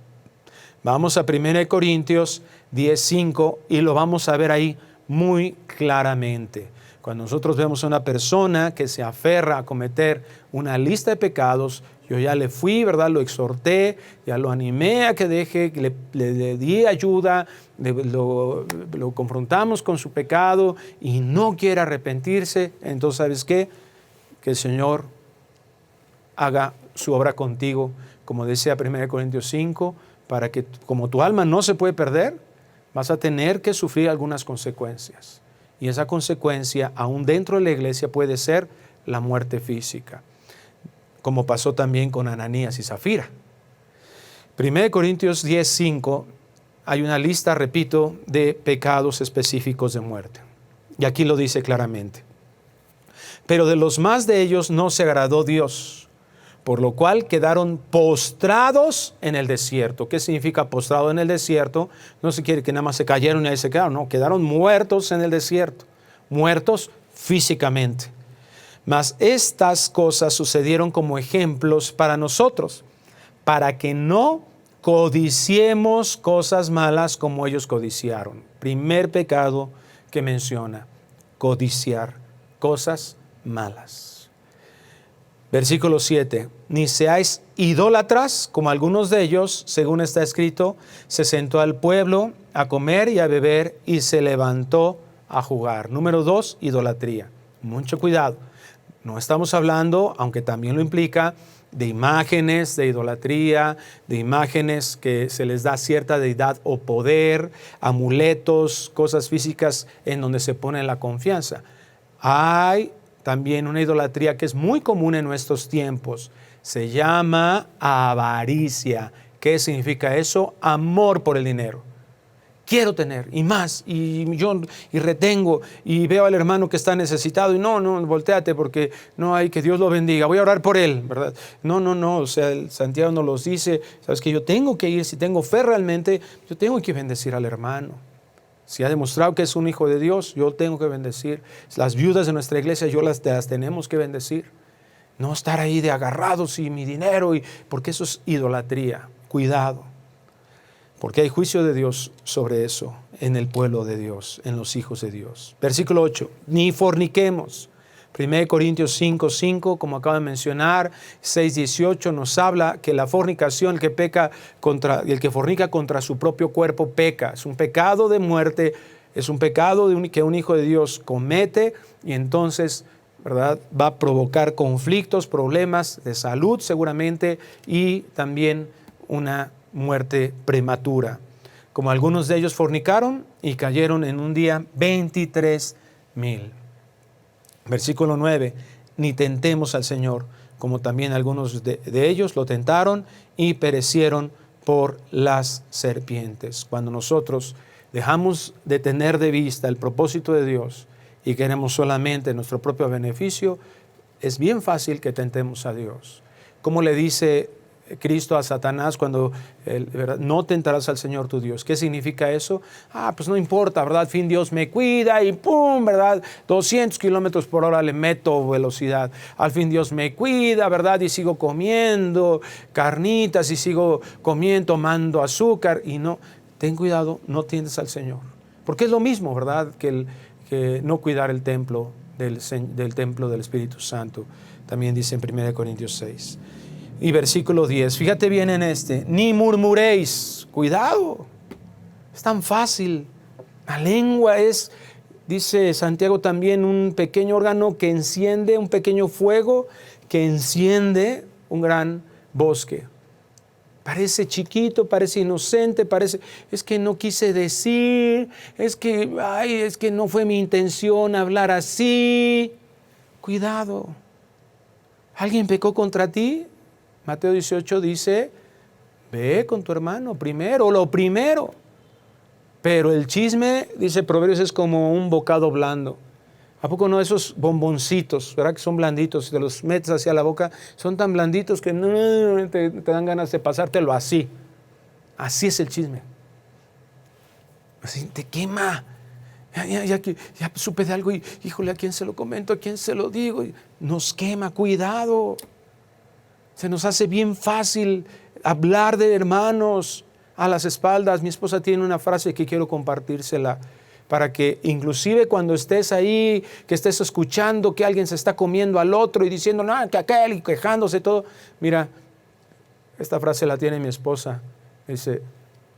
Vamos a 1 Corintios 10:5 y lo vamos a ver ahí muy claramente. Cuando nosotros vemos a una persona que se aferra a cometer una lista de pecados, yo ya le fui, ¿verdad? Lo exhorté, ya lo animé a que deje, le di ayuda, lo confrontamos con su pecado y no quiere arrepentirse. Entonces, ¿sabes qué? Que el Señor haga su obra contigo, como decía 1 Corintios 5, para que como tu alma no se puede perder, vas a tener que sufrir algunas consecuencias. Y esa consecuencia, aún dentro de la iglesia, puede ser la muerte física, como pasó también con Ananías y Zafira. 1 Corintios 10:5, hay una lista, repito, de pecados específicos de muerte. Y aquí lo dice claramente. Pero de los más de ellos no se agradó Dios, por lo cual quedaron postrados en el desierto. ¿Qué significa postrado en el desierto? No se quiere que nada más se cayeron y ahí se quedaron, no, quedaron muertos en el desierto, muertos físicamente. Mas estas cosas sucedieron como ejemplos para nosotros, para que no codiciemos cosas malas como ellos codiciaron. Primer pecado que menciona, codiciar cosas malas. Versículo 7, ni seáis idólatras como algunos de ellos, según está escrito, se sentó al pueblo a comer y a beber y se levantó a jugar. Número 2, idolatría. Mucho cuidado. No estamos hablando, aunque también lo implica, de imágenes, de idolatría, de imágenes que se les da cierta deidad o poder, amuletos, cosas físicas en donde se pone la confianza. Hay también una idolatría que es muy común en nuestros tiempos. Se llama avaricia. ¿Qué significa eso? Amor por el dinero. Quiero tener y más y yo y retengo y veo al hermano que está necesitado y no, volteate porque no hay, que Dios lo bendiga, voy a orar por él, ¿verdad? No, o sea, el Santiago nos los dice, sabes que yo tengo que ir, si tengo fe realmente, yo tengo que bendecir al hermano. Si ha demostrado que es un hijo de Dios, yo tengo que bendecir. Las viudas de nuestra iglesia, las tenemos que bendecir. No estar ahí de agarrados y mi dinero, porque eso es idolatría. Cuidado. Porque hay juicio de Dios sobre eso en el pueblo de Dios, en los hijos de Dios. Versículo 8, ni forniquemos. 1 Corintios 5:5, como acabo de mencionar, 6:18 nos habla que la fornicación, el que fornica contra su propio cuerpo peca. Es un pecado de muerte, es un pecado que un hijo de Dios comete y entonces, ¿verdad?, va a provocar conflictos, problemas de salud seguramente y también una muerte prematura. Como algunos de ellos fornicaron y cayeron en un día 23,000. Versículo 9, ni tentemos al Señor, como también algunos de ellos lo tentaron y perecieron por las serpientes. Cuando nosotros dejamos de tener de vista el propósito de Dios y queremos solamente nuestro propio beneficio, es bien fácil que tentemos a Dios. Como le dice Cristo a Satanás cuando ¿verdad?, no tentarás al Señor tu Dios. ¿Qué significa eso? Pues no importa, ¿verdad? Al fin Dios me cuida y ¡pum!, ¿verdad? 200 kilómetros por hora le meto velocidad. Al fin Dios me cuida, ¿verdad? Y sigo comiendo carnitas y sigo tomando azúcar y no. Ten cuidado, no tientes al Señor. Porque es lo mismo, ¿verdad? Que no cuidar el templo del templo del Espíritu Santo. También dice en 1 Corintios 6. Y versículo 10, fíjate bien en ni murmuréis, cuidado, es tan fácil. La lengua es, dice Santiago también, un pequeño órgano que enciende, un pequeño fuego que enciende un gran bosque. Parece chiquito, parece inocente, es que no quise decir, es que no fue mi intención hablar así. Cuidado, ¿alguien pecó contra ti? Mateo 18 dice, ve con tu hermano primero, lo primero. Pero el chisme, dice Proverbios, es como un bocado blando. ¿A poco no esos bomboncitos, verdad que son blanditos? Si te los metes hacia la boca, son tan blanditos que te dan ganas de pasártelo así. Así es el chisme. Así te quema. Ya supe de algo y, híjole, ¿a quién se lo comento? ¿A quién se lo digo? Nos quema, cuidado. Se nos hace bien fácil hablar de hermanos a las espaldas. Mi esposa tiene una frase que quiero compartírsela para que inclusive cuando estés ahí, que estés escuchando que alguien se está comiendo al otro y diciendo, no, que aquel, y quejándose todo. Mira, esta frase la tiene mi esposa. Dice,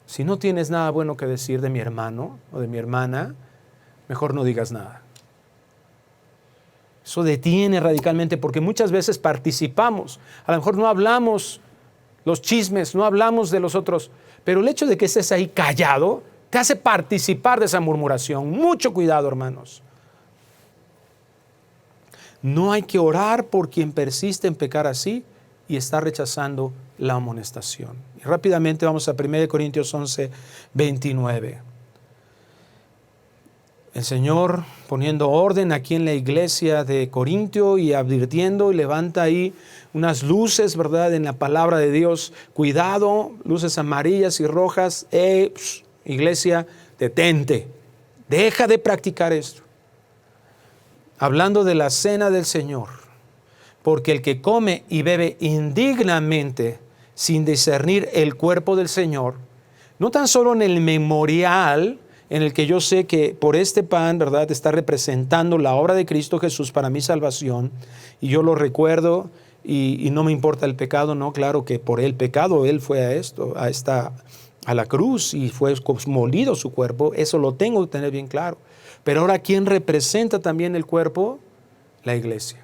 si no tienes nada bueno que decir de mi hermano o de mi hermana, mejor no digas nada. Eso detiene radicalmente porque muchas veces participamos. A lo mejor no hablamos los chismes, no hablamos de los otros, pero el hecho de que estés ahí callado te hace participar de esa murmuración. Mucho cuidado, hermanos. No hay que orar por quien persiste en pecar así y está rechazando la amonestación. Y rápidamente vamos a 1 Corintios 11:29. El Señor poniendo orden aquí en la iglesia de Corintio y advirtiendo y levanta ahí unas luces, ¿verdad?, en la palabra de Dios. Cuidado, luces amarillas y rojas. Iglesia, detente. Deja de practicar esto. Hablando de la cena del Señor. Porque el que come y bebe indignamente sin discernir el cuerpo del Señor, no tan solo en el memorial, en el que yo sé que por este pan, ¿verdad?, está representando la obra de Cristo Jesús para mi salvación, y yo lo recuerdo y no me importa el pecado, no, claro que por el pecado Él fue a la cruz y fue molido su cuerpo, eso lo tengo que tener bien claro. Pero ahora, ¿quién representa también el cuerpo? La iglesia.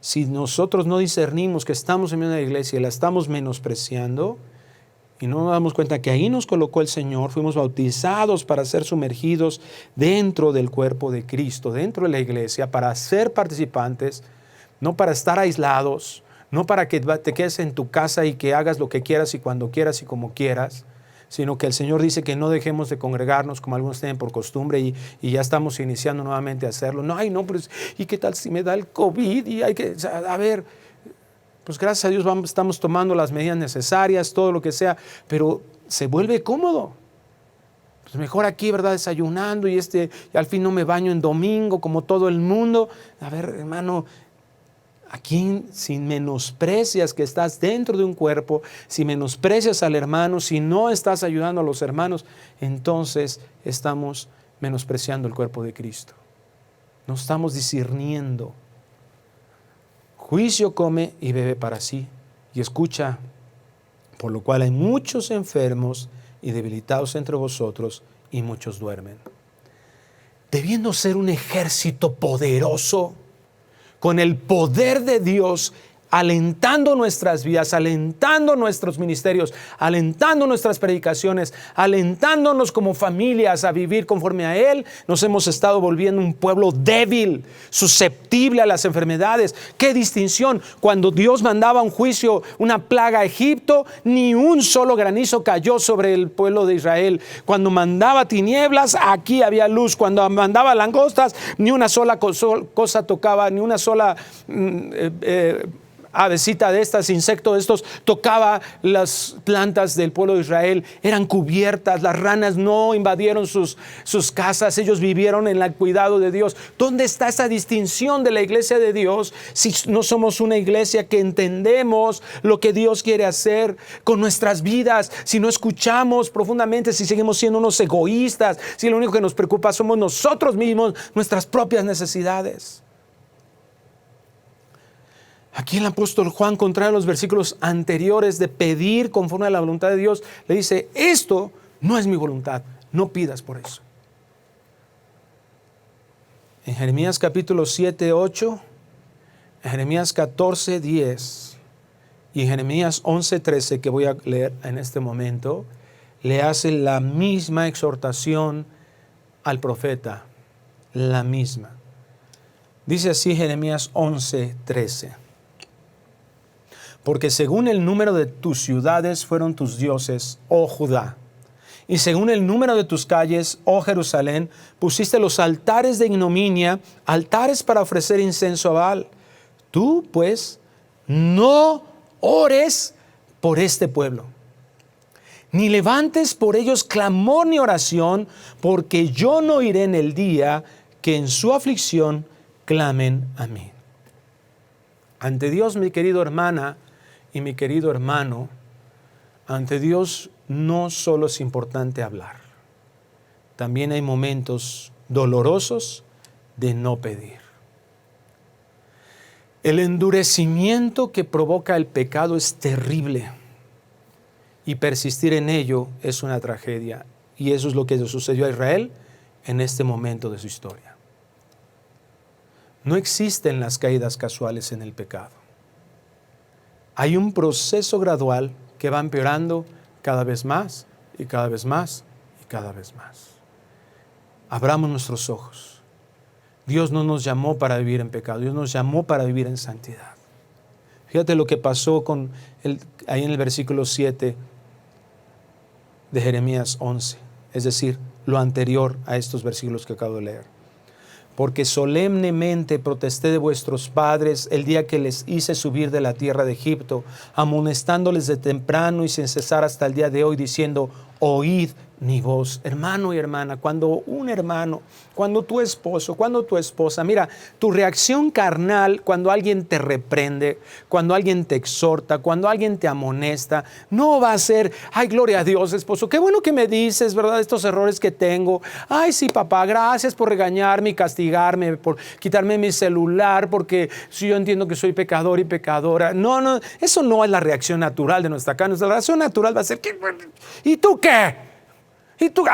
si nosotros no discernimos que estamos en medio de la iglesia y la estamos menospreciando y no nos damos cuenta que ahí nos colocó el Señor, fuimos bautizados para ser sumergidos dentro del cuerpo de Cristo, dentro de la iglesia, para ser participantes, no para estar aislados, no para que te quedes en tu casa y que hagas lo que quieras y cuando quieras y como quieras, sino que el Señor dice que no dejemos de congregarnos como algunos tienen por costumbre y ya estamos iniciando nuevamente a hacerlo. No, ay, no, pero ¿y qué tal si me da el COVID? Y hay que, a ver, pues gracias a Dios estamos tomando las medidas necesarias, todo lo que sea, pero se vuelve cómodo. Pues mejor aquí, ¿verdad? Desayunando y al fin no me baño en domingo como todo el mundo. A ver, hermano, aquí si menosprecias que estás dentro de un cuerpo, si menosprecias al hermano, si no estás ayudando a los hermanos, entonces estamos menospreciando el cuerpo de Cristo. No estamos discerniendo. Juicio come y bebe para sí. Y escucha, por lo cual hay muchos enfermos y debilitados entre vosotros y muchos duermen. Debiendo ser un ejército poderoso, con el poder de Dios, alentando nuestras vidas, alentando nuestros ministerios, alentando nuestras predicaciones, alentándonos como familias a vivir conforme a Él, nos hemos estado volviendo un pueblo débil, susceptible a las enfermedades. ¡Qué distinción! Cuando Dios mandaba un juicio, una plaga a Egipto, ni un solo granizo cayó sobre el pueblo de Israel. Cuando mandaba tinieblas, aquí había luz. Cuando mandaba langostas, ni una sola cosa tocaba, ni una sola avecita de estas, insecto de estos, tocaba las plantas del pueblo de Israel, eran cubiertas, las ranas no invadieron sus casas, ellos vivieron en el cuidado de Dios. ¿Dónde está esa distinción de la iglesia de Dios si no somos una iglesia que entendemos lo que Dios quiere hacer con nuestras vidas? Si no escuchamos profundamente, si seguimos siendo unos egoístas, si lo único que nos preocupa somos nosotros mismos, nuestras propias necesidades. Aquí el apóstol Juan, contrario a los versículos anteriores de pedir conforme a la voluntad de Dios, le dice, esto no es mi voluntad, no pidas por eso. En Jeremías capítulo 7, 8, en Jeremías 14, 10 y en Jeremías 11, 13, que voy a leer en este momento, le hace la misma exhortación al profeta, la misma. Dice así Jeremías 11, 13. Porque según el número de tus ciudades fueron tus dioses, oh Judá, y según el número de tus calles, oh Jerusalén, pusiste los altares de ignominia, altares para ofrecer incienso a Baal. Tú, pues, no ores por este pueblo, ni levantes por ellos clamor ni oración, porque yo no iré en el día que en su aflicción clamen a mí. Ante Dios, mi querido hermana y mi querido hermano, ante Dios no solo es importante hablar, también hay momentos dolorosos de no pedir. El endurecimiento que provoca el pecado es terrible y persistir en ello es una tragedia, y eso es lo que le sucedió a Israel en este momento de su historia. No existen las caídas casuales en el pecado. Hay un proceso gradual que va empeorando cada vez más y cada vez más y cada vez más. Abramos nuestros ojos. Dios no nos llamó para vivir en pecado, Dios nos llamó para vivir en santidad. Fíjate lo que pasó ahí en el versículo 7 de Jeremías 11, es decir, lo anterior a estos versículos que acabo de leer. Porque solemnemente protesté de vuestros padres el día que les hice subir de la tierra de Egipto, amonestándoles de temprano y sin cesar hasta el día de hoy, diciendo, oíd mi voz. Hermano y hermana, cuando un hermano, cuando tu esposo, cuando tu esposa, mira, tu reacción carnal cuando alguien te reprende, cuando alguien te exhorta, cuando alguien te amonesta, no va a ser, ay, gloria a Dios, esposo, qué bueno que me dices, ¿verdad? Estos errores que tengo. Ay, sí, papá, gracias por regañarme y castigarme, por quitarme mi celular, porque si yo entiendo que soy pecador y pecadora. No, eso no es la reacción natural de nuestra carne. Nuestra reacción natural va a ser, ¿y tú qué? Y tú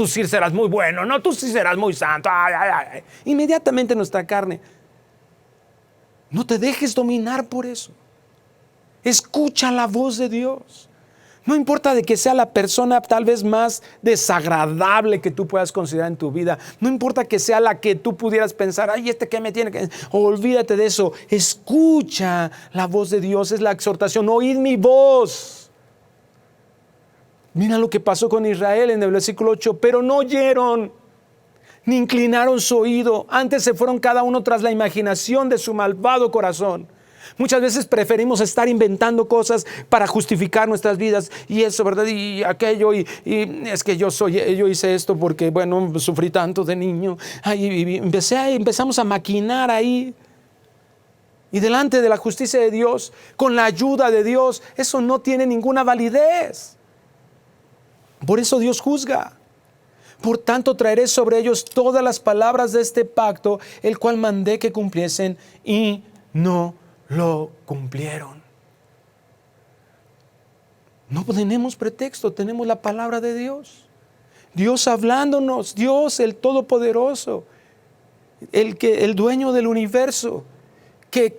sí serás muy bueno, no, tú sí serás muy santo. Ay. Inmediatamente nuestra carne. No te dejes dominar por eso. Escucha la voz de Dios. No importa de que sea la persona tal vez más desagradable que tú puedas considerar en tu vida. No importa que sea la que tú pudieras pensar, ay, ¿qué me tiene que...? Olvídate de eso. Escucha la voz de Dios. Es la exhortación. Oíd mi voz. Mira lo que pasó con Israel en el versículo 8. Pero no oyeron, ni inclinaron su oído. Antes se fueron cada uno tras la imaginación de su malvado corazón. Muchas veces preferimos estar inventando cosas para justificar nuestras vidas y eso, ¿verdad? Y aquello, y es que yo hice esto porque, bueno, sufrí tanto de niño. Y empezamos a maquinar ahí. Y delante de la justicia de Dios, con la ayuda de Dios, eso no tiene ninguna validez. Por eso Dios juzga. Por tanto, traeré sobre ellos todas las palabras de este pacto, el cual mandé que cumpliesen, y no lo cumplieron. No tenemos pretexto, tenemos la palabra de Dios. Dios hablándonos, Dios el Todopoderoso, el dueño del universo,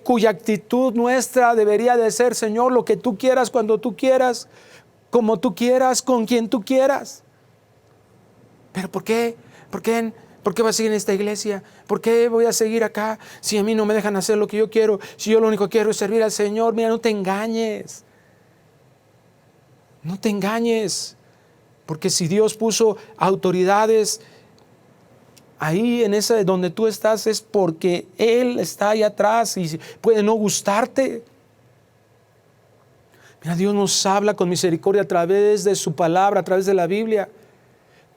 cuya actitud nuestra debería de ser, Señor, lo que tú quieras, cuando tú quieras, como tú quieras, con quien tú quieras. Pero ¿por qué? ¿Por qué voy a seguir en esta iglesia? ¿Por qué voy a seguir acá si a mí no me dejan hacer lo que yo quiero? Si yo lo único que quiero es servir al Señor. Mira, no te engañes. No te engañes. Porque si Dios puso autoridades ahí en esa donde tú estás, es porque Él está ahí atrás y puede no gustarte. Mira, Dios nos habla con misericordia a través de su palabra, a través de la Biblia.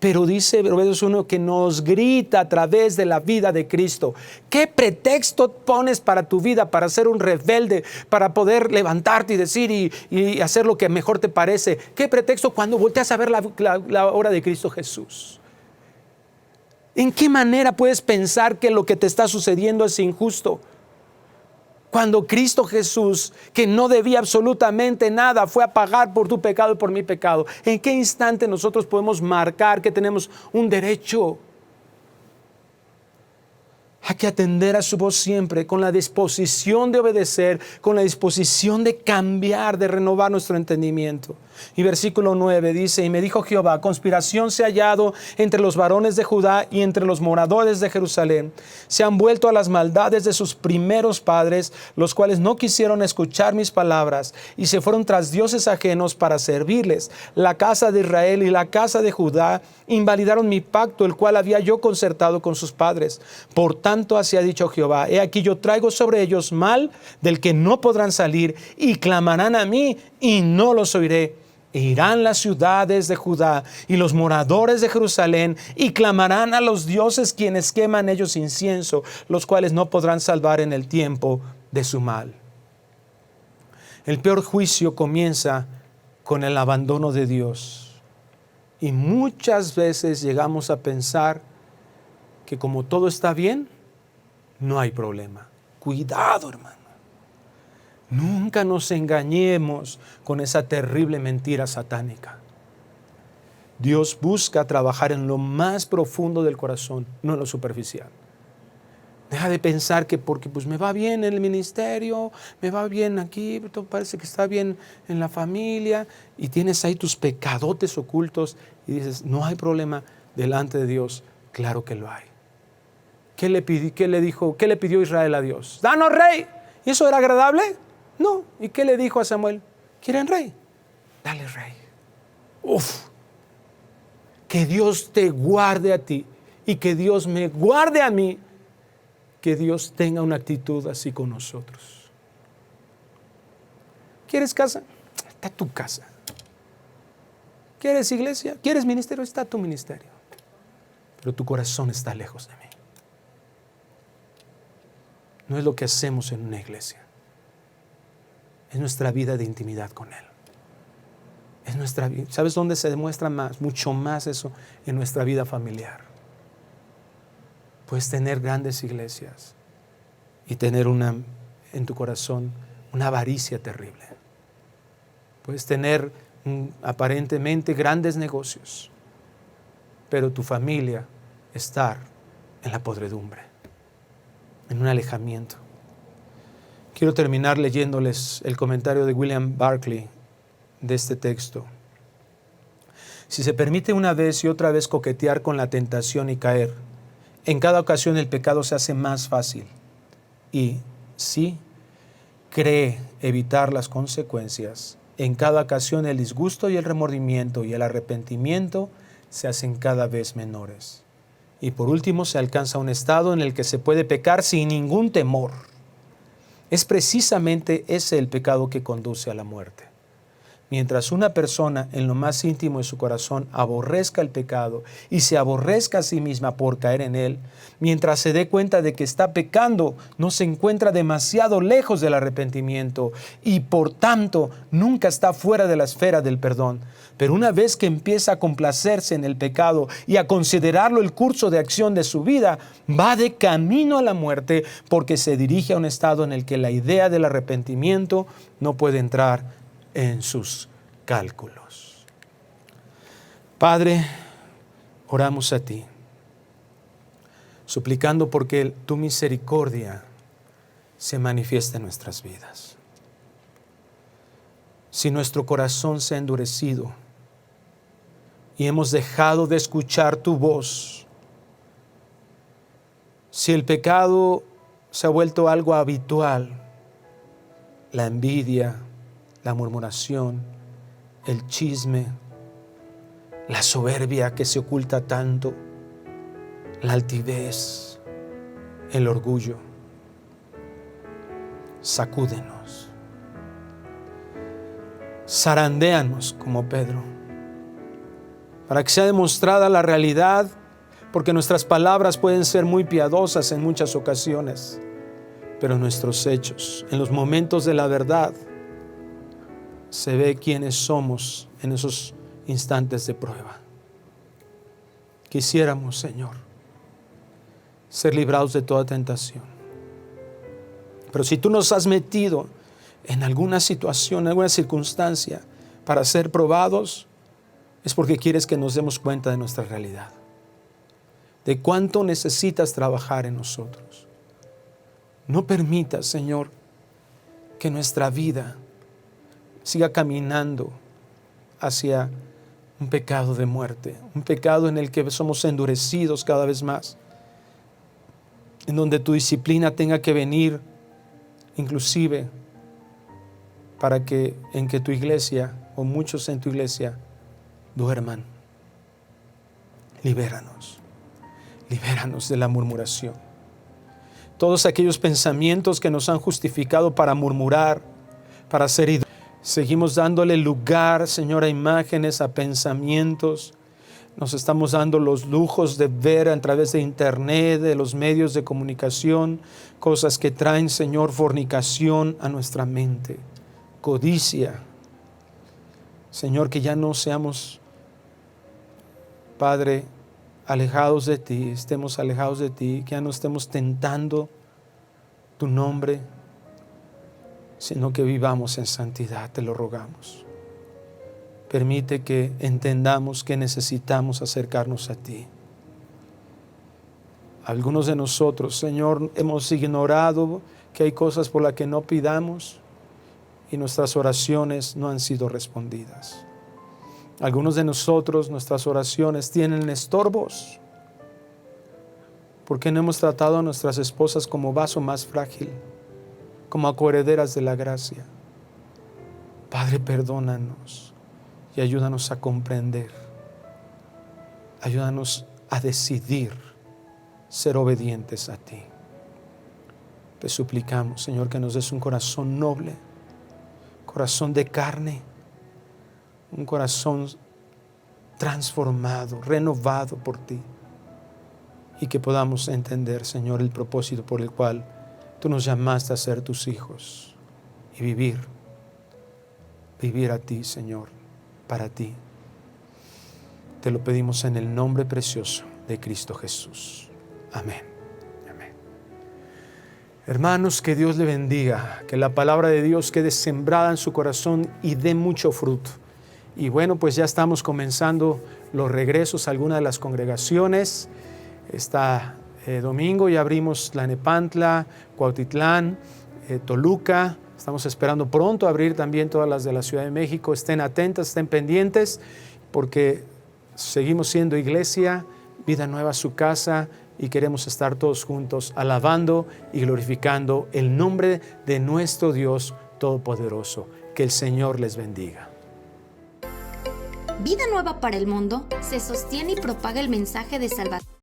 Pero dice Proverbios 1 que nos grita a través de la vida de Cristo. ¿Qué pretexto pones para tu vida, para ser un rebelde, para poder levantarte y decir y hacer lo que mejor te parece? ¿Qué pretexto cuando volteas a ver la obra de Cristo Jesús? ¿En qué manera puedes pensar que lo que te está sucediendo es injusto? Cuando Cristo Jesús, que no debía absolutamente nada, fue a pagar por tu pecado y por mi pecado. ¿En qué instante nosotros podemos marcar que tenemos un derecho? Hay que atender a su voz siempre con la disposición de obedecer, con la disposición de cambiar, de renovar nuestro entendimiento. Y versículo 9 dice, y me dijo Jehová, conspiración se ha hallado entre los varones de Judá y entre los moradores de Jerusalén. Se han vuelto a las maldades de sus primeros padres, los cuales no quisieron escuchar mis palabras y se fueron tras dioses ajenos para servirles. La casa de Israel y la casa de Judá invalidaron mi pacto, el cual había yo concertado con sus padres. Por tanto, así ha dicho Jehová, he aquí yo traigo sobre ellos mal del que no podrán salir y clamarán a mí y no los oiré. E irán las ciudades de Judá y los moradores de Jerusalén y clamarán a los dioses quienes queman ellos incienso, los cuales no podrán salvar en el tiempo de su mal. El peor juicio comienza con el abandono de Dios. Y muchas veces llegamos a pensar que como todo está bien, no hay problema. Cuidado, hermano. Nunca nos engañemos con esa terrible mentira satánica. Dios busca trabajar en lo más profundo del corazón, no en lo superficial. Deja de pensar que porque pues me va bien en el ministerio, me va bien aquí, todo parece que está bien en la familia y tienes ahí tus pecadotes ocultos y dices, no hay problema delante de Dios. Claro que lo hay. ¿Qué le pidió Israel a Dios? ¡Danos rey! ¿Y eso era agradable? No. ¿Y qué le dijo a Samuel? ¿Quieren rey? Dale rey. Uf. Que Dios te guarde a ti y que Dios me guarde a mí. Que Dios tenga una actitud así con nosotros. ¿Quieres casa? Está tu casa. ¿Quieres iglesia? ¿Quieres ministerio? Está tu ministerio. Pero tu corazón está lejos de mí. No es lo que hacemos en una iglesia. Es nuestra vida de intimidad con Él. Es nuestra vida. ¿Sabes dónde se demuestra más? Mucho más eso en nuestra vida familiar. Puedes tener grandes iglesias y tener en tu corazón una avaricia terrible. Puedes tener aparentemente grandes negocios, pero tu familia estar en la podredumbre, en un alejamiento. Quiero terminar leyéndoles el comentario de William Barclay de este texto. Si se permite una vez y otra vez coquetear con la tentación y caer, en cada ocasión el pecado se hace más fácil. Y si cree evitar las consecuencias, en cada ocasión el disgusto y el remordimiento y el arrepentimiento se hacen cada vez menores. Y por último se alcanza un estado en el que se puede pecar sin ningún temor. Es precisamente ese el pecado que conduce a la muerte. Mientras una persona en lo más íntimo de su corazón aborrezca el pecado y se aborrezca a sí misma por caer en él, mientras se dé cuenta de que está pecando, no se encuentra demasiado lejos del arrepentimiento y por tanto nunca está fuera de la esfera del perdón. Pero una vez que empieza a complacerse en el pecado y a considerarlo el curso de acción de su vida, va de camino a la muerte porque se dirige a un estado en el que la idea del arrepentimiento no puede entrar en sus cálculos. Padre, oramos a ti, suplicando porque tu misericordia se manifiesta en nuestras vidas. Si nuestro corazón se ha endurecido y hemos dejado de escuchar tu voz, si el pecado se ha vuelto algo habitual, la envidia, la murmuración, el chisme, la soberbia que se oculta tanto, la altivez, el orgullo. Sacúdenos, zarandéanos como Pedro, para que sea demostrada la realidad, porque nuestras palabras pueden ser muy piadosas en muchas ocasiones, pero nuestros hechos, en los momentos de la verdad, se ve quiénes somos en esos instantes de prueba. Quisiéramos, Señor, ser librados de toda tentación. Pero si tú nos has metido en alguna situación, en alguna circunstancia para ser probados, es porque quieres que nos demos cuenta de nuestra realidad, de cuánto necesitas trabajar en nosotros. No permitas, Señor, que nuestra vida siga caminando hacia un pecado de muerte, un pecado en el que somos endurecidos cada vez más, en donde tu disciplina tenga que venir inclusive para que tu iglesia o muchos en tu iglesia duerman. Libéranos de la murmuración. Todos aquellos pensamientos que nos han justificado para murmurar, para ser idólatras, seguimos dándole lugar, Señor, a imágenes, a pensamientos. Nos estamos dando los lujos de ver a través de internet, de los medios de comunicación, cosas que traen, Señor, fornicación a nuestra mente, codicia. Señor, que ya no seamos, Padre, alejados de ti, estemos alejados de ti, que ya no estemos tentando tu nombre, sino que vivamos en santidad, te lo rogamos. Permite que entendamos que necesitamos acercarnos a ti. Algunos de nosotros, Señor, hemos ignorado que hay cosas por las que no pidamos y nuestras oraciones no han sido respondidas. Algunos de nosotros, nuestras oraciones tienen estorbos porque no hemos tratado a nuestras esposas como vaso más frágil, como coherederas de la gracia. Padre, perdónanos y ayúdanos a comprender. Ayúdanos a decidir ser obedientes a ti. Te suplicamos, Señor, que nos des un corazón noble, corazón de carne, un corazón transformado, renovado por ti, y que podamos entender, Señor, el propósito por el cual tú nos llamaste a ser tus hijos y vivir a ti, Señor, para ti. Te lo pedimos en el nombre precioso de Cristo Jesús. Amén. Amén. Hermanos, que Dios le bendiga, que la palabra de Dios quede sembrada en su corazón y dé mucho fruto. Y bueno, pues ya estamos comenzando los regresos a algunas de las congregaciones. Domingo ya abrimos Tlanepantla, Cuautitlán, Toluca. Estamos esperando pronto abrir también todas las de la Ciudad de México. Estén atentas, estén pendientes, porque seguimos siendo iglesia, Vida Nueva su casa, y queremos estar todos juntos alabando y glorificando el nombre de nuestro Dios Todopoderoso. Que el Señor les bendiga. Vida Nueva para el Mundo se sostiene y propaga el mensaje de salvación